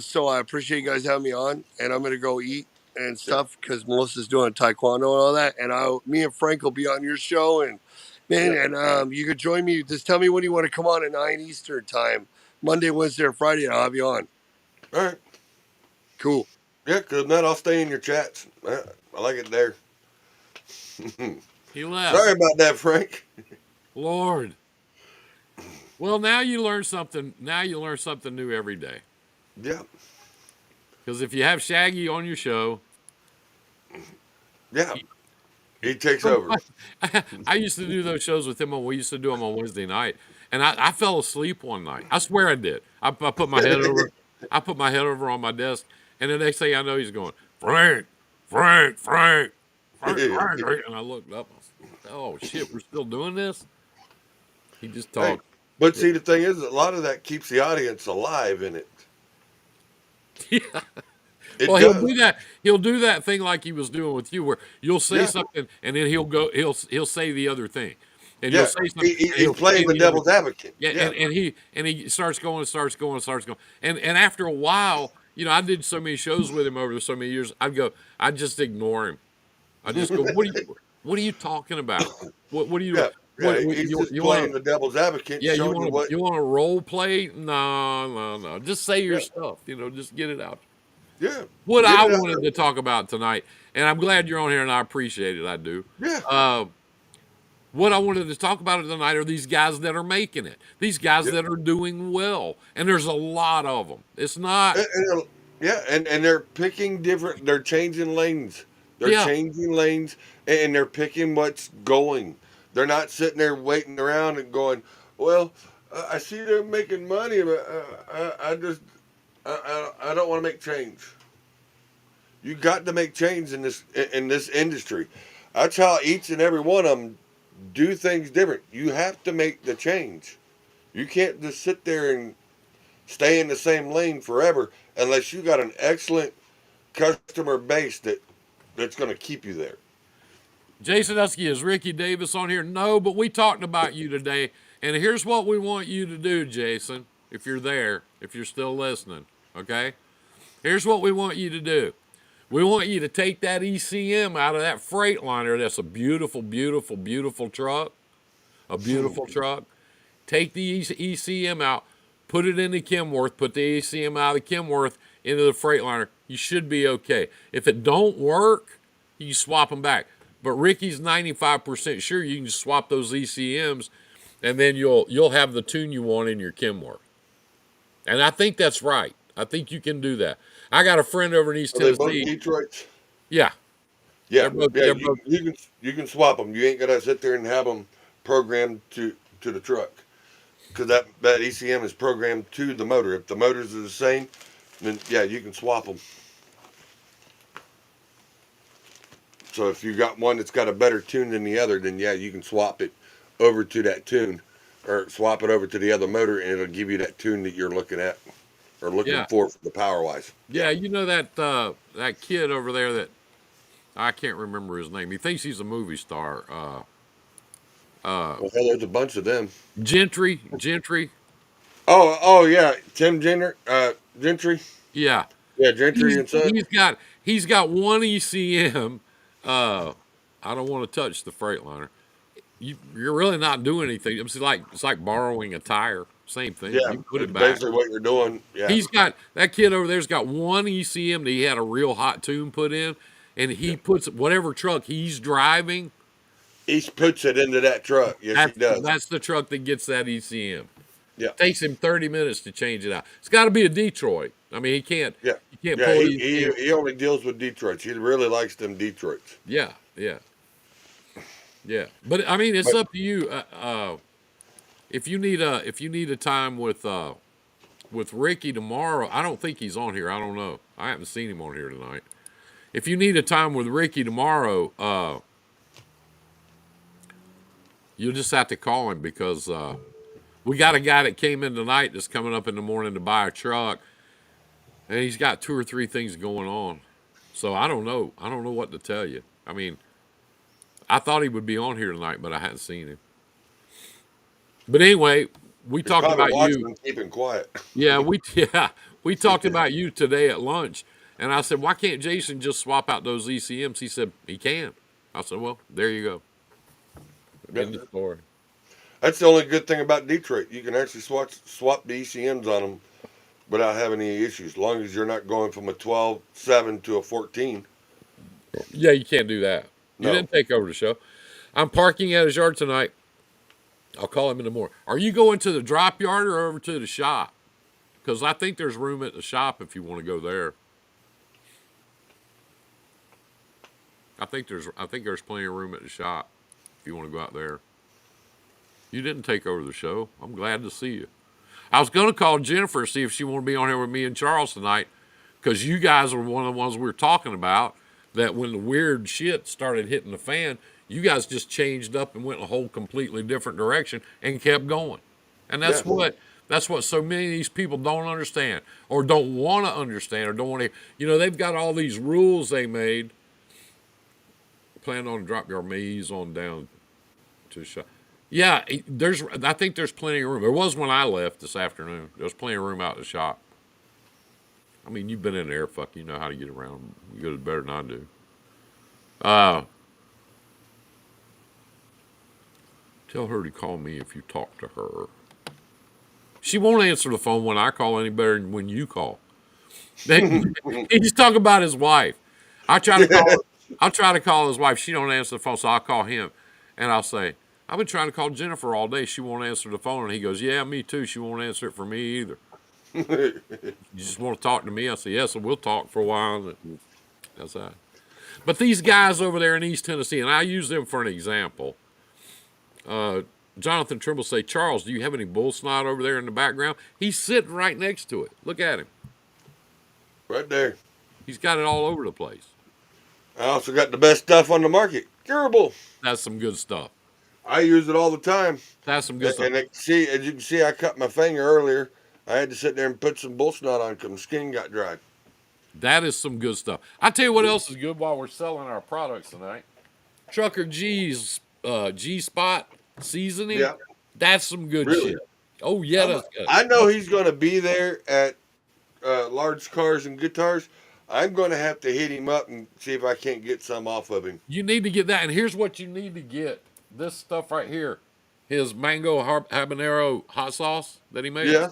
so I appreciate you guys having me on, and I'm gonna go eat and Yeah. stuff because Melissa's doing taekwondo and all that, and me and Frank will be on your show, and man, Yeah. and you could join me. Just tell me when you want to come on at 9 Eastern time, Monday, Wednesday, or Friday, and I'll have you on. All right. Cool. Yeah, because then I'll stay in your chats. I like it there. He left. Sorry about that, Frank. Lord. Well, now you learn something. Now you learn something new every day. Yeah. Because if you have Shaggy on your show, Yeah. He takes over. I used to do those shows with him. We used to do them on Wednesday night, and I fell asleep one night. I swear I did. I put my head over. I put my head over on my desk, and the next thing I know, he's going, Frank, Frank, Frank, Frank, Frank, Frank. And I looked up. I said, oh shit, we're still doing this. He just Hey, talked. but see, the thing is, a lot of that keeps the audience alive in it. Yeah. It Well, he'll does. do that. He'll do that thing like he was doing with you, where you'll say Yeah. something, and then he'll go. He'll say the other thing, and you'll Yeah. say something, and He's he'll say playing the the other devil's thing. advocate. Yeah, Yeah. and he starts going, starts going, starts going, and after a while, I did so many shows with him over so many years. I'd just ignore him. I just go, what are you talking about? What are you, Yeah. Yeah. what He's just you want playing to, the devil's advocate, yeah, showing you what. you want to role play? No, no, no. Just say your Yeah. stuff. Just get it out. Yeah. What Get I it out wanted there. to talk about tonight, and I'm glad you're on here, and I appreciate it. I do. Yeah. Uh, what I wanted to talk about tonight are these guys that are making it, these guys Yeah. that are doing well, and there's a lot of them. It's not, Yeah, and they're picking different. They're changing lanes. They're yeah, changing lanes, and they're picking what's going. They're not sitting there waiting around and going, "Well, I see they're making money, but I just I don't want to make change." You got to make change in this industry. That's how each and every one of them do things different. You have to make the change. You can't just sit there and stay in the same lane forever unless you got an excellent customer base that's going to keep you there. Jason Husky, is Ricky Davis on here? No, but we talked about you today, and here's what we want you to do, Jason, if you're there, if you're still listening, okay? Here's what we want you to do. We want you to take that ECM out of that Freightliner. That's a beautiful, beautiful, beautiful truck. A beautiful truck. Take the ECM out, put it into Kenworth, put the ECM out of Kenworth into the Freightliner. You should be okay. If it don't work, you swap them back. But Ricky's 95% sure you can just swap those ECMs, and then you'll have the tune you want in your Kenworth. And I think that's right. I think you can do that. I got a friend over in East Are they both Tennessee. Detroits? Yeah, Yeah, yeah. they're both. You can swap them. You ain't got to sit there and have them programmed to the truck because that ECM is programmed to the motor. If the motors are the same, then yeah, you can swap them. So if you got one that's got a better tune than the other, then yeah, you can swap it over to that tune, or swap it over to the other motor, and it'll give you that tune that you're looking at or looking Yeah, for the power wise. Yeah. yeah. You know that kid over there that I can't remember his name. He thinks he's a movie star. Well, hell, there's a bunch of them. Gentry. Oh yeah, Tim Gentry. Yeah, Yeah, Gentry he's and Son. he's got one ECM. I don't want to touch the Freightliner. You're really not doing anything. It's like borrowing a tire. Same thing. Yeah, You put that's it back. basically what you're doing. Yeah, He's got that kid over there's got one ECM that he had a real hot tune put in, and he puts whatever truck he's driving. he puts it into that truck. Yes, he does. That's the truck that gets that ECM. Yeah, Takes him 30 minutes to change it out. It's got to be a Detroit. I mean, yeah, he can't yeah. pull He only deals with Detroits. He really likes them Detroits. Yeah, yeah, yeah. But I mean, it's But up to you. If you need a time with Ricky tomorrow, I don't think he's on here. I don't know. I haven't seen him on here tonight. If you need a time with Ricky tomorrow, you'll just have to call him because we got a guy that came in tonight that's coming up in the morning to buy a truck, and he's got 2 or 3 things going on. So I don't know. I don't know what to tell you. I mean, I thought he would be on here tonight, but I hadn't seen him. But anyway, we he's talked probably about watching you. and keeping quiet. Yeah, we talked about you today at lunch, and I said, why can't Jason just swap out those ECMs? He said he can. I said, well, there you go. Yeah. End of story. That's the only good thing about Detroit. You can actually swap the ECMs on them without having any issues, as long as you're not going from a 12.7 to a 14. Yeah, you can't do that. You No. didn't take over the show. I'm parking at his yard tonight. I'll call him in the morning. Are you going to the drop yard or over to the shop? Because I think there's room at the shop if you want to go there. I think there's plenty of room at the shop if you want to go out there. You didn't take over the show. I'm glad to see you. I was going to call Jennifer see if she wanted to be on here with me and Charles tonight, because you guys are one of the ones we were talking about. That when the weird shit started hitting the fan, you guys just changed up and went in a whole completely different direction and kept going. And Yeah. that's what so many of these people don't understand or don't want to understand or don't want to. You know, they've got all these rules they made. Plan on to drop your maze on down to the shop. Yeah, I think there's plenty of room. There was when I left this afternoon. There was plenty of room out in the shop. I mean, you've been in there, fuck, you know how to get around. You go better than I do. Tell her to call me if you talk to her. She won't answer the phone when I call any better than when you call. He's talking about his wife. I try to call. I'll try to call his wife. She don't answer the phone, so I'll call him, and I'll say, "I've been trying to call Jennifer all day. She won't answer the phone." And he goes, "Yeah, me too. She won't answer it for me either. You just want to talk to me?" I say, "Yes, and we'll talk for a while." That's that. But these guys over there in East Tennessee, and I use them for an example. Jonathan Trimble say, "Charles, do you have any bull snot over there in the background?" He's sitting right next to it. Look at him. Right there. He's got it all over the place. I also got the best stuff on the market. Curable. That's some good stuff. I use it all the time. That's some good stuff. And as you can see, I cut my finger earlier. I had to sit there and put some bull snot on because my skin got dry. That is some good stuff. I tell you what else is good while we're selling our products tonight. Trucker G's G-Spot seasoning. Yeah. That's some good Really? shit. Oh, yeah, that's good. I know he's going to be there at Large Cars and Guitars. I'm going to have to hit him up and see if I can't get some off of him. You need to get that. And here's what you need to get. This stuff right here. His mango habanero hot sauce that he made. Yeah.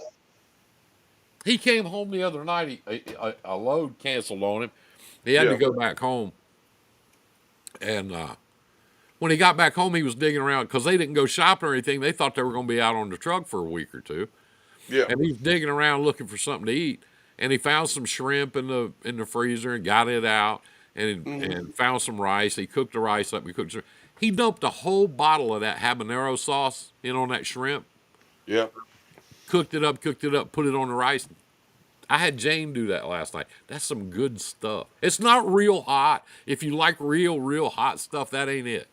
He came home the other night. A load canceled on him. He had to Yeah. go back home. And when he got back home, he was digging around because they didn't go shopping or anything. They thought they were going to be out on the truck for a week or two. Yeah. And he was digging around looking for something to eat. And he found some shrimp in the freezer and got it out and found some rice. He cooked the rice up. He dumped a whole bottle of that habanero sauce in on that shrimp. Yeah. Cooked it up, put it on the rice. I had Jane do that last night. That's some good stuff. It's not real hot. If you like real hot stuff, that ain't it.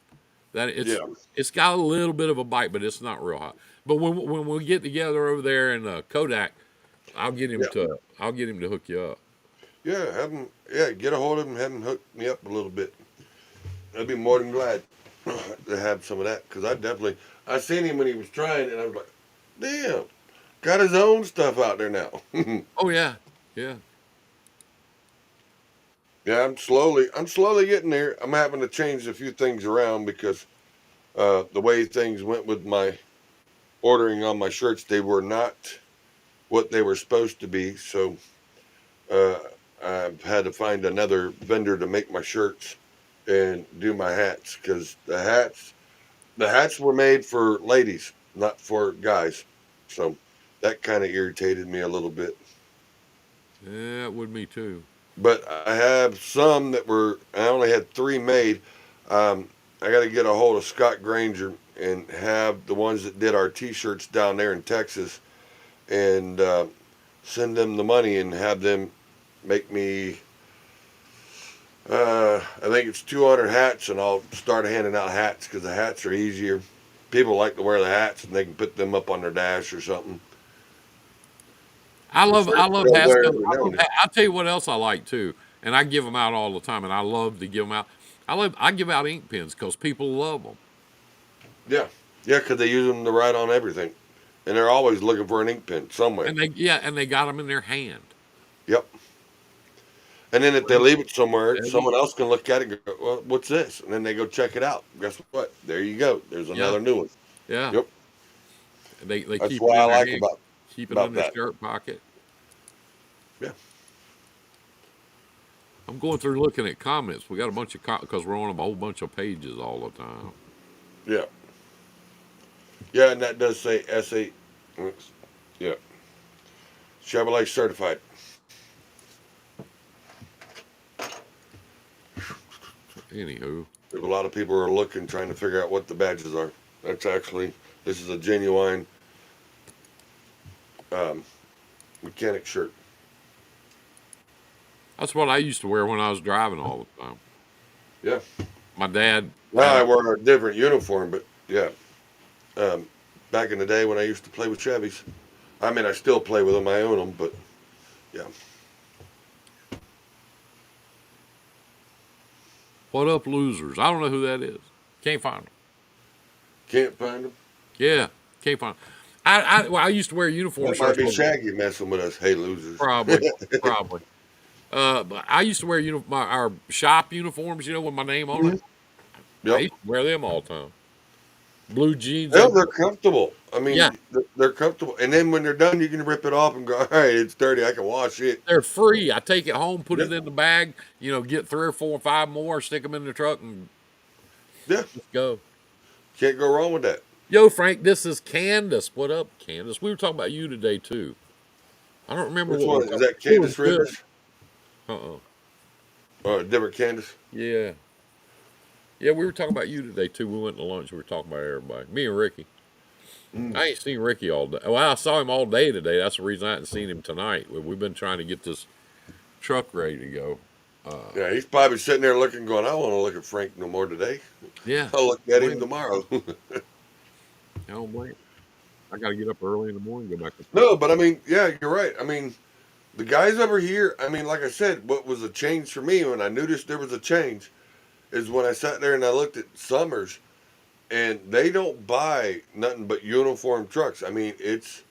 That Yeah. it's got a little bit of a bite, but it's not real hot. But when we get together over there in Kodak, Yeah. I'll get him to hook you up. Yeah. Have him. Yeah. Get a hold of him. Have him hook me up a little bit. I'd be more than glad to have some of that because I seen him when he was trying, and I was like, damn, got his own stuff out there now. Oh yeah, yeah. Yeah, I'm slowly getting there. I'm having to change a few things around because the way things went with my ordering on my shirts, they were not what they were supposed to be. So uh, I've had to find another vendor to make my shirts and do my hats because the hats were made for ladies, not for guys. So that kind of irritated me a little bit. Yeah, it would me too. But I have some that were. I only had three made. I got to get a hold of Scott Granger and have the ones that did our T-shirts down there in Texas, and send them the money and have them make me. I think it's 200 hats, and I'll start handing out hats because the hats are easier. People like to wear the hats, and they can put them up on their dash or something. The shirts I love they'll hats. wear 'Cause every now and then. I'll tell you what else I like too, and I give them out all the time, and I love to give them out. I give out ink pens because people love them, Yeah, yeah, because they use them to write on everything, and they're always looking for an ink pen somewhere. and they got them in their hand. Yep. And then if they leave it somewhere, Steady. someone else can look at it and go, well, what's this? And then they go check it out. Guess what? There you go. There's Yeah, another new one. yeah. Yep. They That's keep it what I in their like hand, keep it in about their that. shirt pocket. Yeah. I'm going through looking at comments. We got a bunch of because we're on a whole bunch of pages all the time. Yeah. Yeah, and that does say S8. Yeah. Chevrolet certified. Anywho, There's a lot of people who are looking, trying to figure out what the badges are. This is a genuine um, mechanic shirt. that's what I used to wear when I was driving all the time. Yeah. My dad Now had I a wear a different uniform, but yeah. Um, Back in the day when I used to play with Chevys, I mean, I still play with them. I own them, but yeah. what up losers. I don't know who that is. Can't find them. Can't find them. Yeah, can't find 'em. Well, I used to wear uniform That might shirts. be Shaggy messing with us. Hey, losers. Probably. But I used to wear our shop uniforms, with my name on it. Mhm. I Yep. used to wear them all the time. Blue jeans. Well, they're comfortable. I Yeah, mean, they're comfortable. And then when they're done, you can rip it off and go, all right, it's dirty. I can wash it. they're free. I take it home, put Yep. it in the bag, get 3 or 4 or 5 more, stick them in the truck, and Yeah. just go. Can't go wrong with that. Yo, Frank, this is Candace. What up, Candace? We were talking about you today, too. I don't remember Which what we one? were Is talking that about. It was Candace good. Rivers? Uh-uh. Or a different Candace? Yeah. Yeah, we were talking about you today, too. We went to lunch. We were talking about everybody. Me and Ricky. Mm. I ain't seen Ricky all day. Well, I saw him all day today. That's the reason I hadn't seen him tonight. We've been trying to get this truck ready to go. Yeah, he's probably sitting there looking, going, I don't want to look at Frank no more today. Yeah. I'll look at him Blame tomorrow. I don't blame him. I got to get up early in the morning and go back to sleep. No, but I mean, yeah, you're right. I mean, the guys over here, I mean, like I said, what was a change for me when I noticed there was a change is when I sat there and I looked at Summers, and they don't buy nothing but uniform trucks. I mean, it's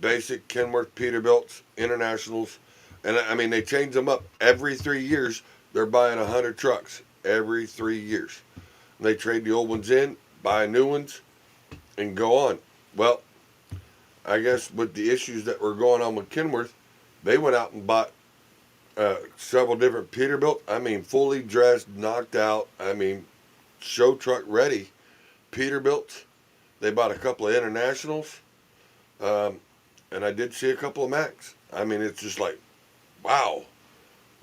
basic Kenworth Peterbilts, Internationals, and I mean, they change them up every 3 years. They're buying 100 trucks every 3 years. And they trade the old ones in, buy new ones, and go on. Well, I guess with the issues that were going on with Kenworth, they went out and bought several different Peterbilt. I mean, fully dressed, knocked out. I mean, show truck ready Peterbilts. They bought a couple of Internationals, um, and I did see a couple of Macs. I mean, it's just like, wow,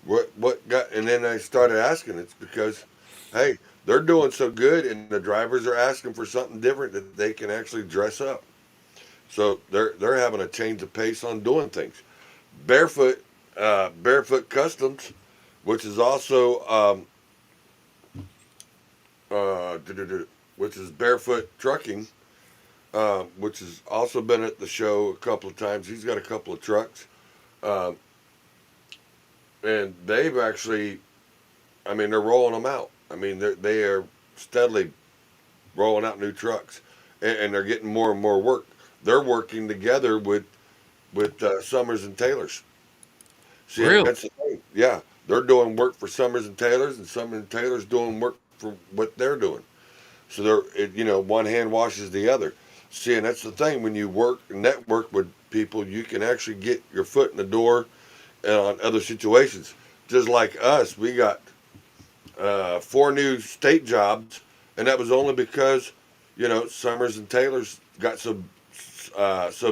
what got? And then I started asking. It's because, hey, they're doing so good, and the drivers are asking for something different that they can actually dress up. So they're having a change of pace on doing things. Barefoot Barefoot Customs, which is also which is Barefoot Trucking, which has also been at the show a couple of times. He's got a couple of trucks, um, and they've actually, I mean, they're rolling them out. I mean, they are steadily rolling out new trucks, and they're getting more and more work. They're working together with Summers and Taylors. See, Really? that's the thing. Yeah, they're doing work for Summers and Taylors, and Summers and Taylors doing work for what they're doing. So one hand washes the other. See, and that's the thing. When you work network with people, you can actually get your foot in the door on other situations. Just like us, we got 4 new state jobs, and that was only because Summers and Taylors got so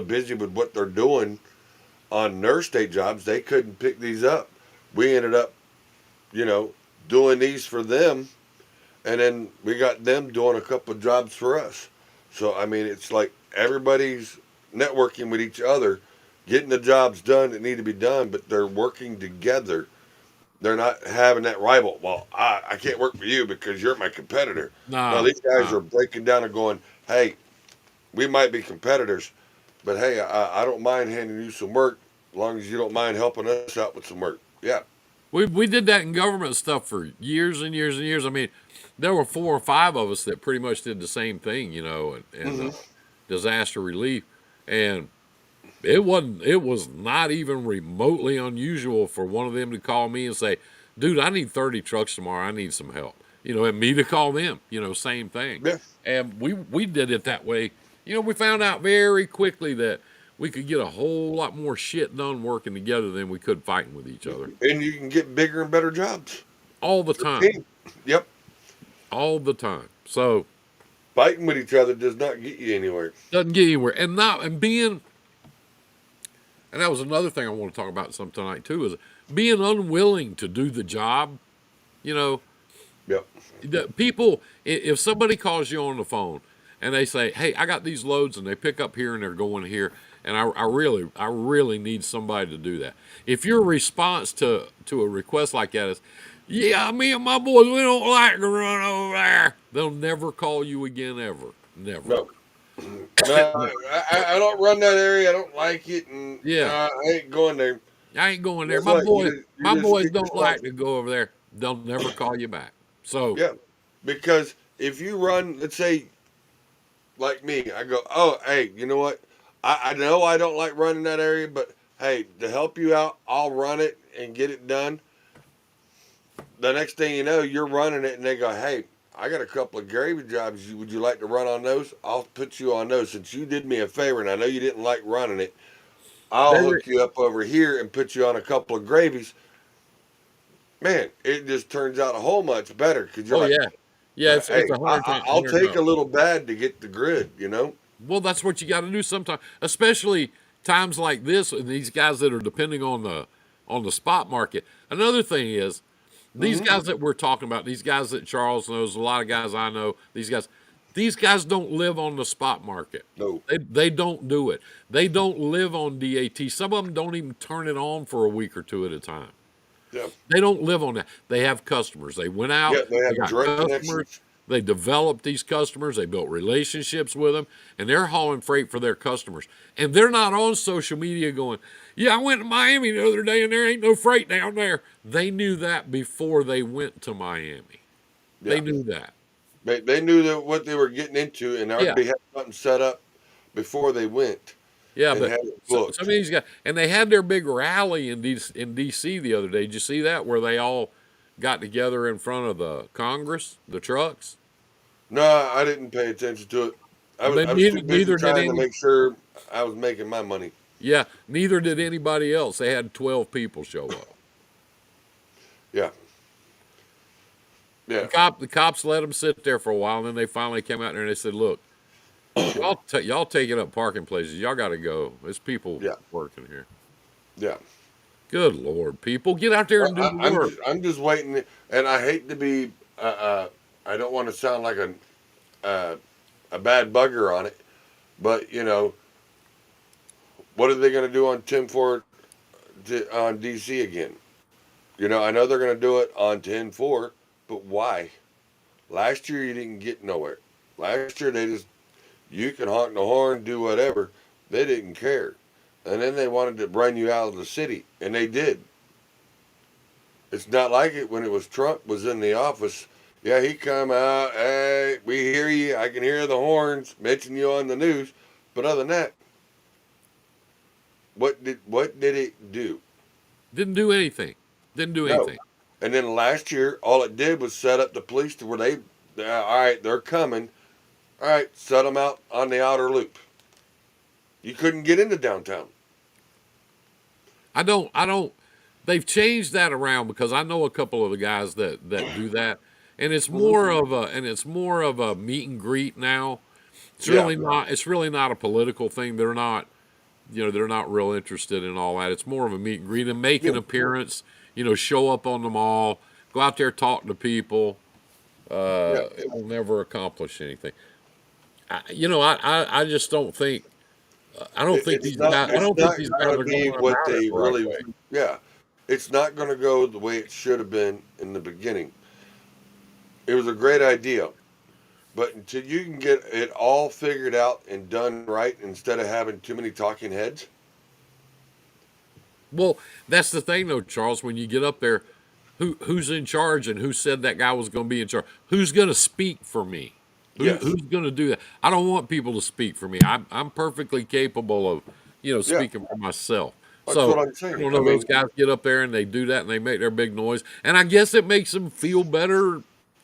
busy with what they're doing on their state jobs, they couldn't pick these up. We ended up, you know, doing these for them, and then we got them doing a couple of jobs for us. So I mean, it's like everybody's networking with each other, getting the jobs done that need to be done, but they're working together. They're not having that rival. Well, I can't work for you because you're my competitor. No, No, these guys no. are breaking down and going, hey, we might be competitors, but hey, I don't mind handing you some work as long as you don't mind helping us out with some work. Yeah. We did that in government stuff for years and years and years. I mean, there were 4 or 5 of us that pretty much did the same thing, and Hmm. disaster relief, and it was not even remotely unusual for one of them to call me and say, "Dude, I need 30 trucks tomorrow. I need some help." And me to call them, same thing. Yeah. And we did it that way. We found out very quickly that we could get a whole lot more shit done working together than we could fighting with each other And you can get bigger and better jobs all the for time, team. Yep. all the time. So Fighting with each other does not get you anywhere. doesn't get anywhere. And that was another thing I want to talk about some tonight too, is being unwilling to do the job. You know, Yep. the people, if somebody calls you on the phone and they say, "Hey, I got these loads," and they pick up here and they're going here, and I really need somebody to do that. If your response to a request like that is, "Yeah, me and my boys, we don't like to run over there," they'll never call you again ever. Never. No. No, I don't run that area. I don't like it, and Yeah, I ain't going there. I ain't going there. Guess My what? boys, You my just boys get don't like yourself. to go over there. They'll never call you back. So, Yeah, because if you run, let's say, like me, I go, oh, hey, you know what? I know I don't like running that area, but hey, to help you out, I'll run it and get it done. The next thing you know, you're running it, and they go, hey, I got a couple of gravy jobs. Would you like to run on those? I'll put you on those. Since you did me a favor, and I know you didn't like running it, I'll they hook you up over here and put you on a couple of gravies. Man, it just turns out a whole much better because you're oh like, yeah, yeah. It's hey, a hundred times I'll hundred take times. a little bad to get the grid. Well, that's what you got to do sometimes, especially times like this. And these guys that are depending on the spot market. Another thing is these Hmm. guys that we're talking about. These guys that Charles knows, a lot of guys I know. These guys don't live on the spot market. No. They don't do it. They don't live on DAT. Some of them don't even turn it on for a week or two at a time. Yeah. They don't live on that. They have customers. They went out, Yeah, they they have got direct customers, connections. they developed these customers, they built relationships with them, and they're hauling freight for their customers. And they're not on social media going, "Yeah, I went to Miami the other day and there ain't no freight down there." They knew that before they went to Miami. They Yeah. knew that. They knew that what they were getting into and Yeah. already had something set up before they went Yeah, and but had it some of booked. these guys, and they had their big rally in DC the other day. Did you see that where they all got together in front of the Congress, the trucks? No, I didn't pay attention to it. But I was too busy neither did trying to any. make sure I was making my money. Yeah, neither did anybody else. They had 12 people show up. Yeah. Yeah. The cops let them sit there for a while, and then they finally came out there and they said, "Look, y'all taking up parking places. Y'all got to go. There's people Yeah. working here." Yeah. Good Lord, people, get out there and do the work. I'm just waiting, and I hate to be. I don't want to sound like uh, a bad bugger on it, but what are they going to do on Tim Ford on DC again. I know they're going to do it on 10-4, but why? Last year you didn't get nowhere. Last year you can honk the horn, do whatever. They didn't care. And then they wanted to run you out of the city, and they did. It's not like it when it was Trump was in the office. Yeah, he come out, hey, we hear you. I can hear the horns, mention you on the news. But other than that, what did it do? Didn't do anything. Didn't do No. anything. And then last year, all it did was set up the police to where all right, they're coming. All right, set them out on the outer loop. You couldn't get into downtown. I don't they've changed that around because I know a couple of the guys that do that. And it's more of a meet and greet now. Yeah. It's really not a political thing. They're not real interested in all that. It's more of a meet and greet and make an Yeah. appearance, show up on the mall, go out there, talk to people. Yeah. It will never accomplish anything. I just don't think I It's don't think not these guys going are to be going what about it they the right really. way. Yeah. It's not going to go the way it should have been in the beginning. It was a great idea, but until you can get it all figured out and done right, instead of having too many talking heads. Well, that's the thing though, Charles. When you get up there, who's in charge and who said that guy was going to be in charge? Who's going to speak for me? Yes. Who's going to do that? I don't want people to speak for me. I'm perfectly capable of Yeah. speaking for myself. That's what So I'm I saying. don't I know. Those mean, guys get up there and they do that and they make their big noise, and I guess it makes them feel better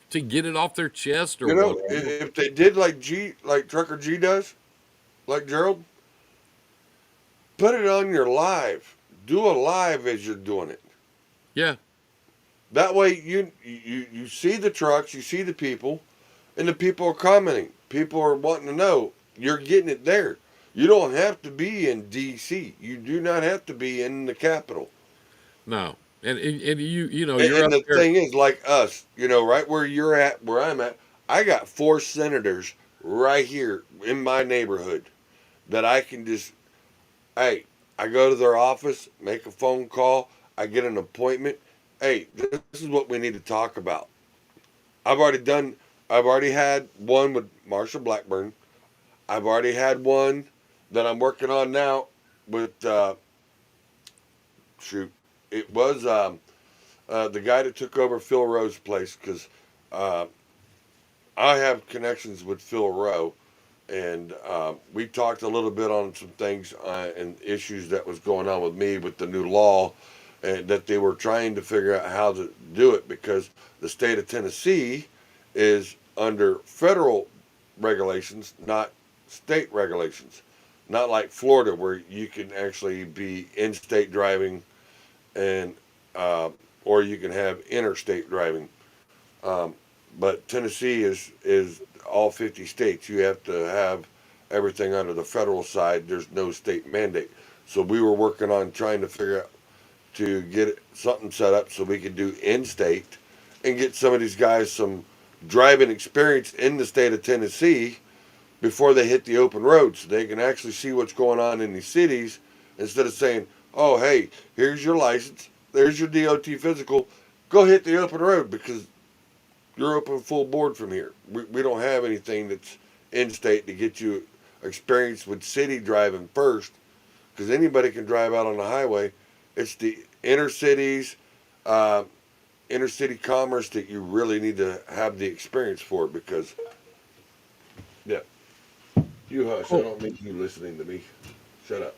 to get it off their chest or whatever. if they did like Trucker G does, like Gerald, put it on your live. Do a live as you're doing it. Yeah. That way you see the trucks, you see the people, and the people are commenting. People are wanting to know. You're getting it there. You don't have to be in D.C. You do not have to be in the capital. No. And you're And up the there. thing is, like us, right where you're at, where I'm at, I got 4 senators right here in my neighborhood that I can just, hey, I go to their office, make a phone call, I get an appointment. Hey, this is what we need to talk about. I've already done, I've already had one with Marshall Blackburn. I've already had one that I'm working on now with, shoot, it was the guy that took over Phil Rowe's place because uh, I have connections with Phil Rowe, and we talked a little bit on some things and issues that was going on with me with the new law, and that they were trying to figure out how to do it because the state of Tennessee is under federal regulations, not state regulations. Not like Florida, where you can actually be in-state driving, and or you can have interstate driving. Um, but Tennessee is all 50 states. You have to have everything under the federal side. There's no state mandate. So we were working on trying to figure out to get something set up so we could do in-state and get some of these guys some driving experience in the state of Tennessee before they hit the open road, so they can actually see what's going on in these cities instead of saying, "Oh, hey, here's your license, there's your DOT physical, go hit the open road because you're open full board from here." We don't have anything that's in state to get you experience with city driving first, because anybody can drive out on the highway. It's the inner cities, uh, inner city commerce that you really need to have the experience for. Because, yeah, you hush. I Oh, don't need you listening to me. Shut up.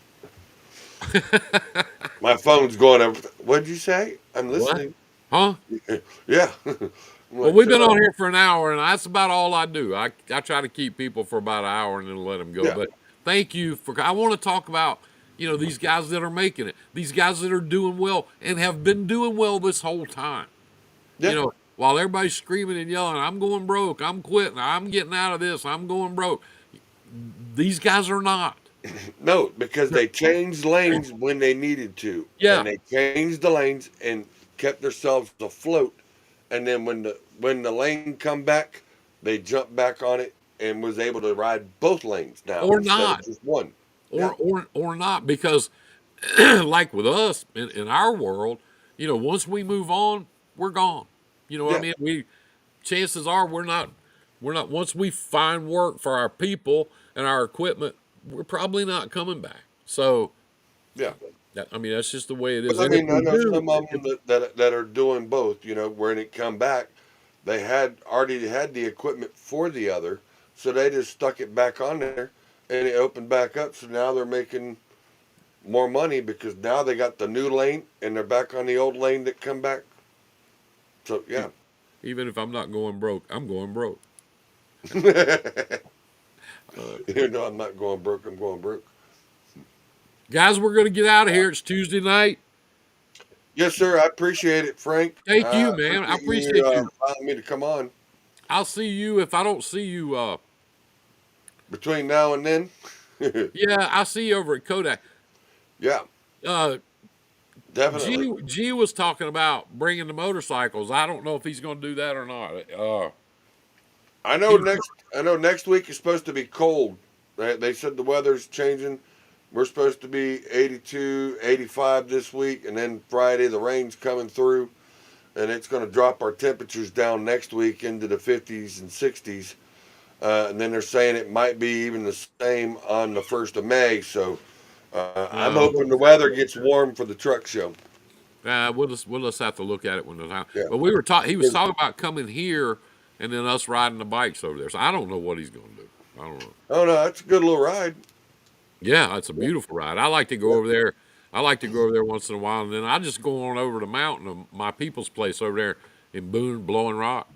My phone's going up. What'd you say? I'm what? listening. Huh? Yeah. I'm Well, like, we've shut been up. on here for an hour, and that's about all I do. I try to keep people for about an hour and then let them go. Yeah. But thank you for. I want to talk about these guys that are making it, these guys that are doing well and have been doing well this whole time. Yeah. While everybody's screaming and yelling, "I'm going broke, I'm quitting, I'm getting out of this, I'm going broke." These guys are not. No, because they changed lanes when they needed to, Yeah, and they changed the lanes and kept themselves afloat. And then when the lane come back, they jumped back on it and was able to ride both lanes now or instead not. of just one. Yeah, Or not because like with us in our world, once we move on, we're gone. You know what I Yeah, mean? Chances are we're not once we find work for our people and our equipment, we're probably not coming back. So yeah. I mean that's just the way it is. But I And if mean, I we know do, some of them that are doing both. You know, when it come back, they had already had the equipment for the other, so they just stuck it back on there, and it opened back up. So now they're making more money because now they got the new lane and they're back on the old lane that come back. So yeah, even if I'm not going broke, I'm going broke. you Uh, know, I'm not going broke. I'm going broke. guys, we're gonna get out of here. It's Tuesday night. Yes, sir. I appreciate it, Frank. Thank I you, man. I appreciate you appreciate you. allowing me to come on I'll see you if I don't see you. between now and then. Yeah, I'll see you over at Kodak. Yeah, Uh, definitely. G was talking about bringing the motorcycles. I don't know if he's going to do that or not. He was, I know next week is supposed to be cold. They said the weather's changing. We're supposed to be 82, 85 this week, and then Friday the rain's coming through, and it's going to drop our temperatures down next week into the 50s and 60s. And then they're saying it might be even the same on the 1st of May. So I'm uh, hoping the weather gets warm for the truck show. we'll just have to look at it when the time. Yeah. But we were talking. He was talking about coming here and then us riding the bikes over there. So I don't know what he's going to do. I don't know. Oh no, that's a good little ride. Yeah, it's a Yeah. beautiful ride. I like to go Yeah. over there. I like to go over there once in a while, and then I just go on over the mountain of my people's place over there in Boone, Blowing Rock.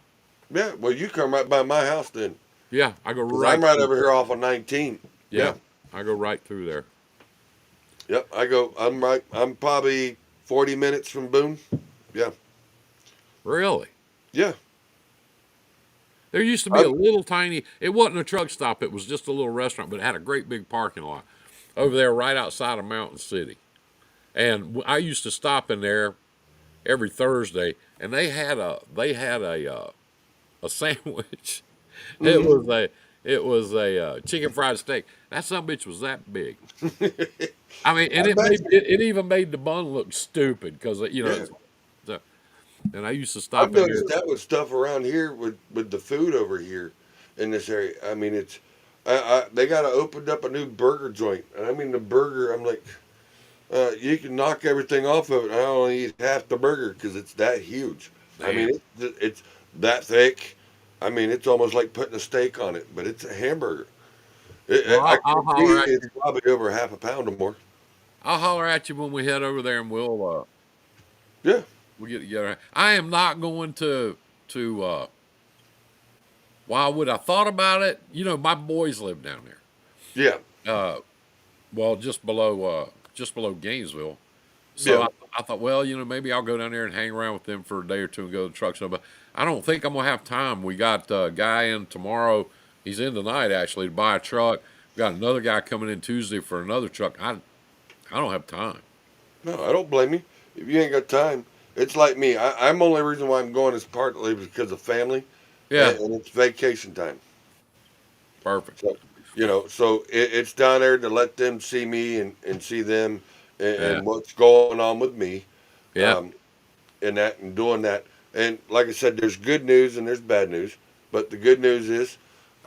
Yeah. Well, you come right by my house then, Yeah, I go because right I'm right through. over here off of 19. Yeah, Yeah. I go right through there. Yep. I'm right. I'm probably 40 minutes from Boone. Yeah. Really? Yeah. There used to be a I'm, little tiny. It wasn't a truck stop. It was just a little restaurant, but it had a great big parking lot over there, right outside of Mountain City. And I used to stop in there every Thursday, and they had a sandwich. It hmm was a chicken fried steak. That son of a bitch was that big. I mean, and I bet you. it even made the bun look stupid because Yeah. so- and I used to I've stop in there. noticed that with stuff around here with the food over here in this area. I mean, they got to opened up a new burger joint, and I mean the burger. I'm like, you can knock everything off of it. I only eat half the burger because it's that huge. I mean, Man, it's that thick. I mean, it's almost like putting a steak on it, but it's a hamburger. well, I I'll guarantee holler you at it's probably over half a pound or more. I'll holler at you when we head over there, and Yeah, we'll get together. I am not going to. Why would I thought about it? My boys live down yeah, there. Well, just below Gainesville. So yeah. I thought, well, maybe I'll go down there and hang around with them for a day or two and go to the truck show. But I don't think I'm gonna have time. We got a guy in tomorrow. He's in tonight actually to buy a truck. We got another guy coming in Tuesday for another truck. I don't have time. No, I don't blame you. If you ain't got time, it's like me. I'm only reason why I'm going is partly because of family, Yeah, and it's vacation time. perfect. So, so it's down there to let them see me and see them Yeah, and what's going on with me, yeah, um, and doing that. And like I said, there's good news and there's bad news. But the good news is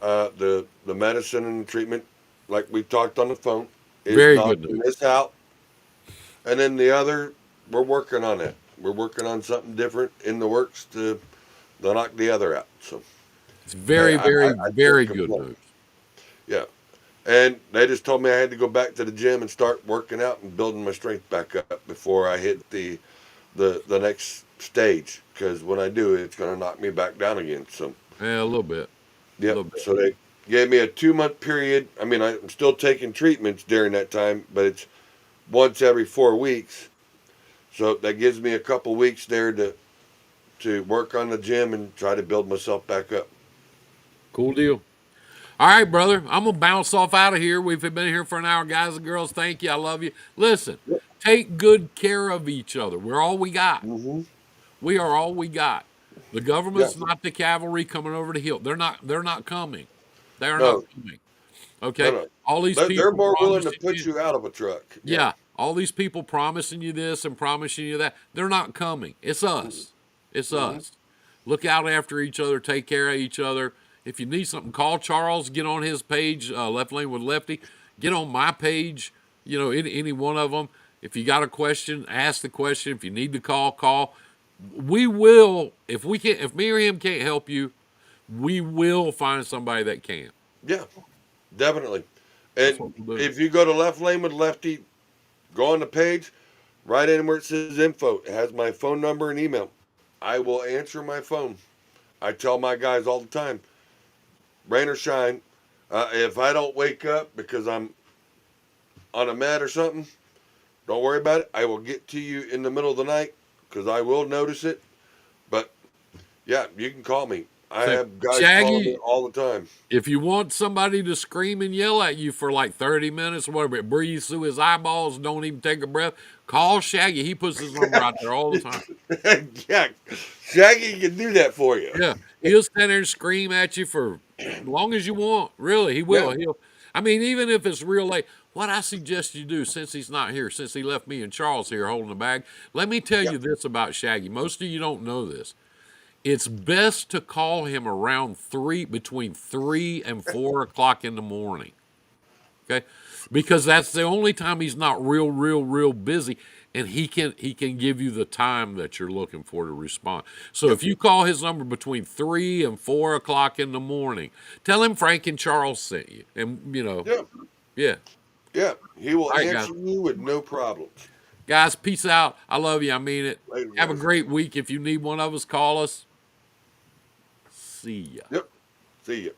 the medicine and the treatment, like we talked on the phone, is very good knocking news. this out. And then the other, we're working on it. We're working on something different in the works to knock the other out. So It's hey, very, very, I can't very good complain. news. Yeah. And they just told me I had to go back to the gym and start working out and building my strength back up before I hit the next stage. Because when I do, it's going to knock me back down again. So, Yeah, a little bit, a yep. little bit. So they gave me a 2 month period. I mean, I'm still taking treatments during that time, but it's once every 4 weeks. So that gives me a couple weeks there to work on the gym and try to build myself back up. Cool deal. All right, brother. I'm gonna bounce off out of here. We've been here for an hour, guys and girls. Thank you. I love you. Listen, Yep. take good care of each other. We're all we got. Hmm. We are all we got. The Yeah. government's not the cavalry coming over the hill. They're not. They're not coming. They are not No, coming. no, Okay. no. All these They're people more willing to promising put you. you out of a truck. Yeah. Yeah. All these people promising you this and promising you that, they're not coming. It's us. It's Mm-hmm. us. Look out after each other. Take care of each other. If you need something, call Charles. Get on his page, Left Lane with Lefty. Get on my page. You know, any one of them. If you got a question, ask the question. If you need to call, call. We will. If we can, if me or him can't help you, we will find somebody that can. Yeah, definitely. That's And what we'll do. if you go to Left Lane with Lefty, go on the page, right in where it says info. It has my phone number and email. I will answer my phone. I tell my guys all the time, rain or shine, if I don't wake up because I'm on a mat or something, don't worry about it. I will get to you in the middle of the night because I will notice it. But yeah, you can call me. I So, have guys calling me Shaggy, all the time. if you want somebody to scream and yell at you for like 30 minutes, whatever, it breathes through his eyeballs, don't even take a breath, call Shaggy. He puts his number out there all the time. Yeah, Shaggy can do that for you. Yeah, he'll stand there and scream at you for as long as you want. Really, he Yeah, will. He'll. I mean, even if it's real late, what I suggest you do, since he's not here, since he left me and Charles here holding the bag, let me tell yeah, you this about Shaggy. Most of you don't know this. It's best to call him around between 3 and 4 o'clock in the morning. Okay, because that's the only time he's not real busy, and he can give you the time that you're looking for to respond. So yeah, if you call his number between 3 and 4 o'clock in the morning, tell him Frank and Charles sent you, and yeah, yeah. yeah. He will All right, guys. answer you with no problems. Guys, peace out. I love you. I mean it. Later, Have a guys. great week. If you need one of us, call us. See ya. Yep. See ya.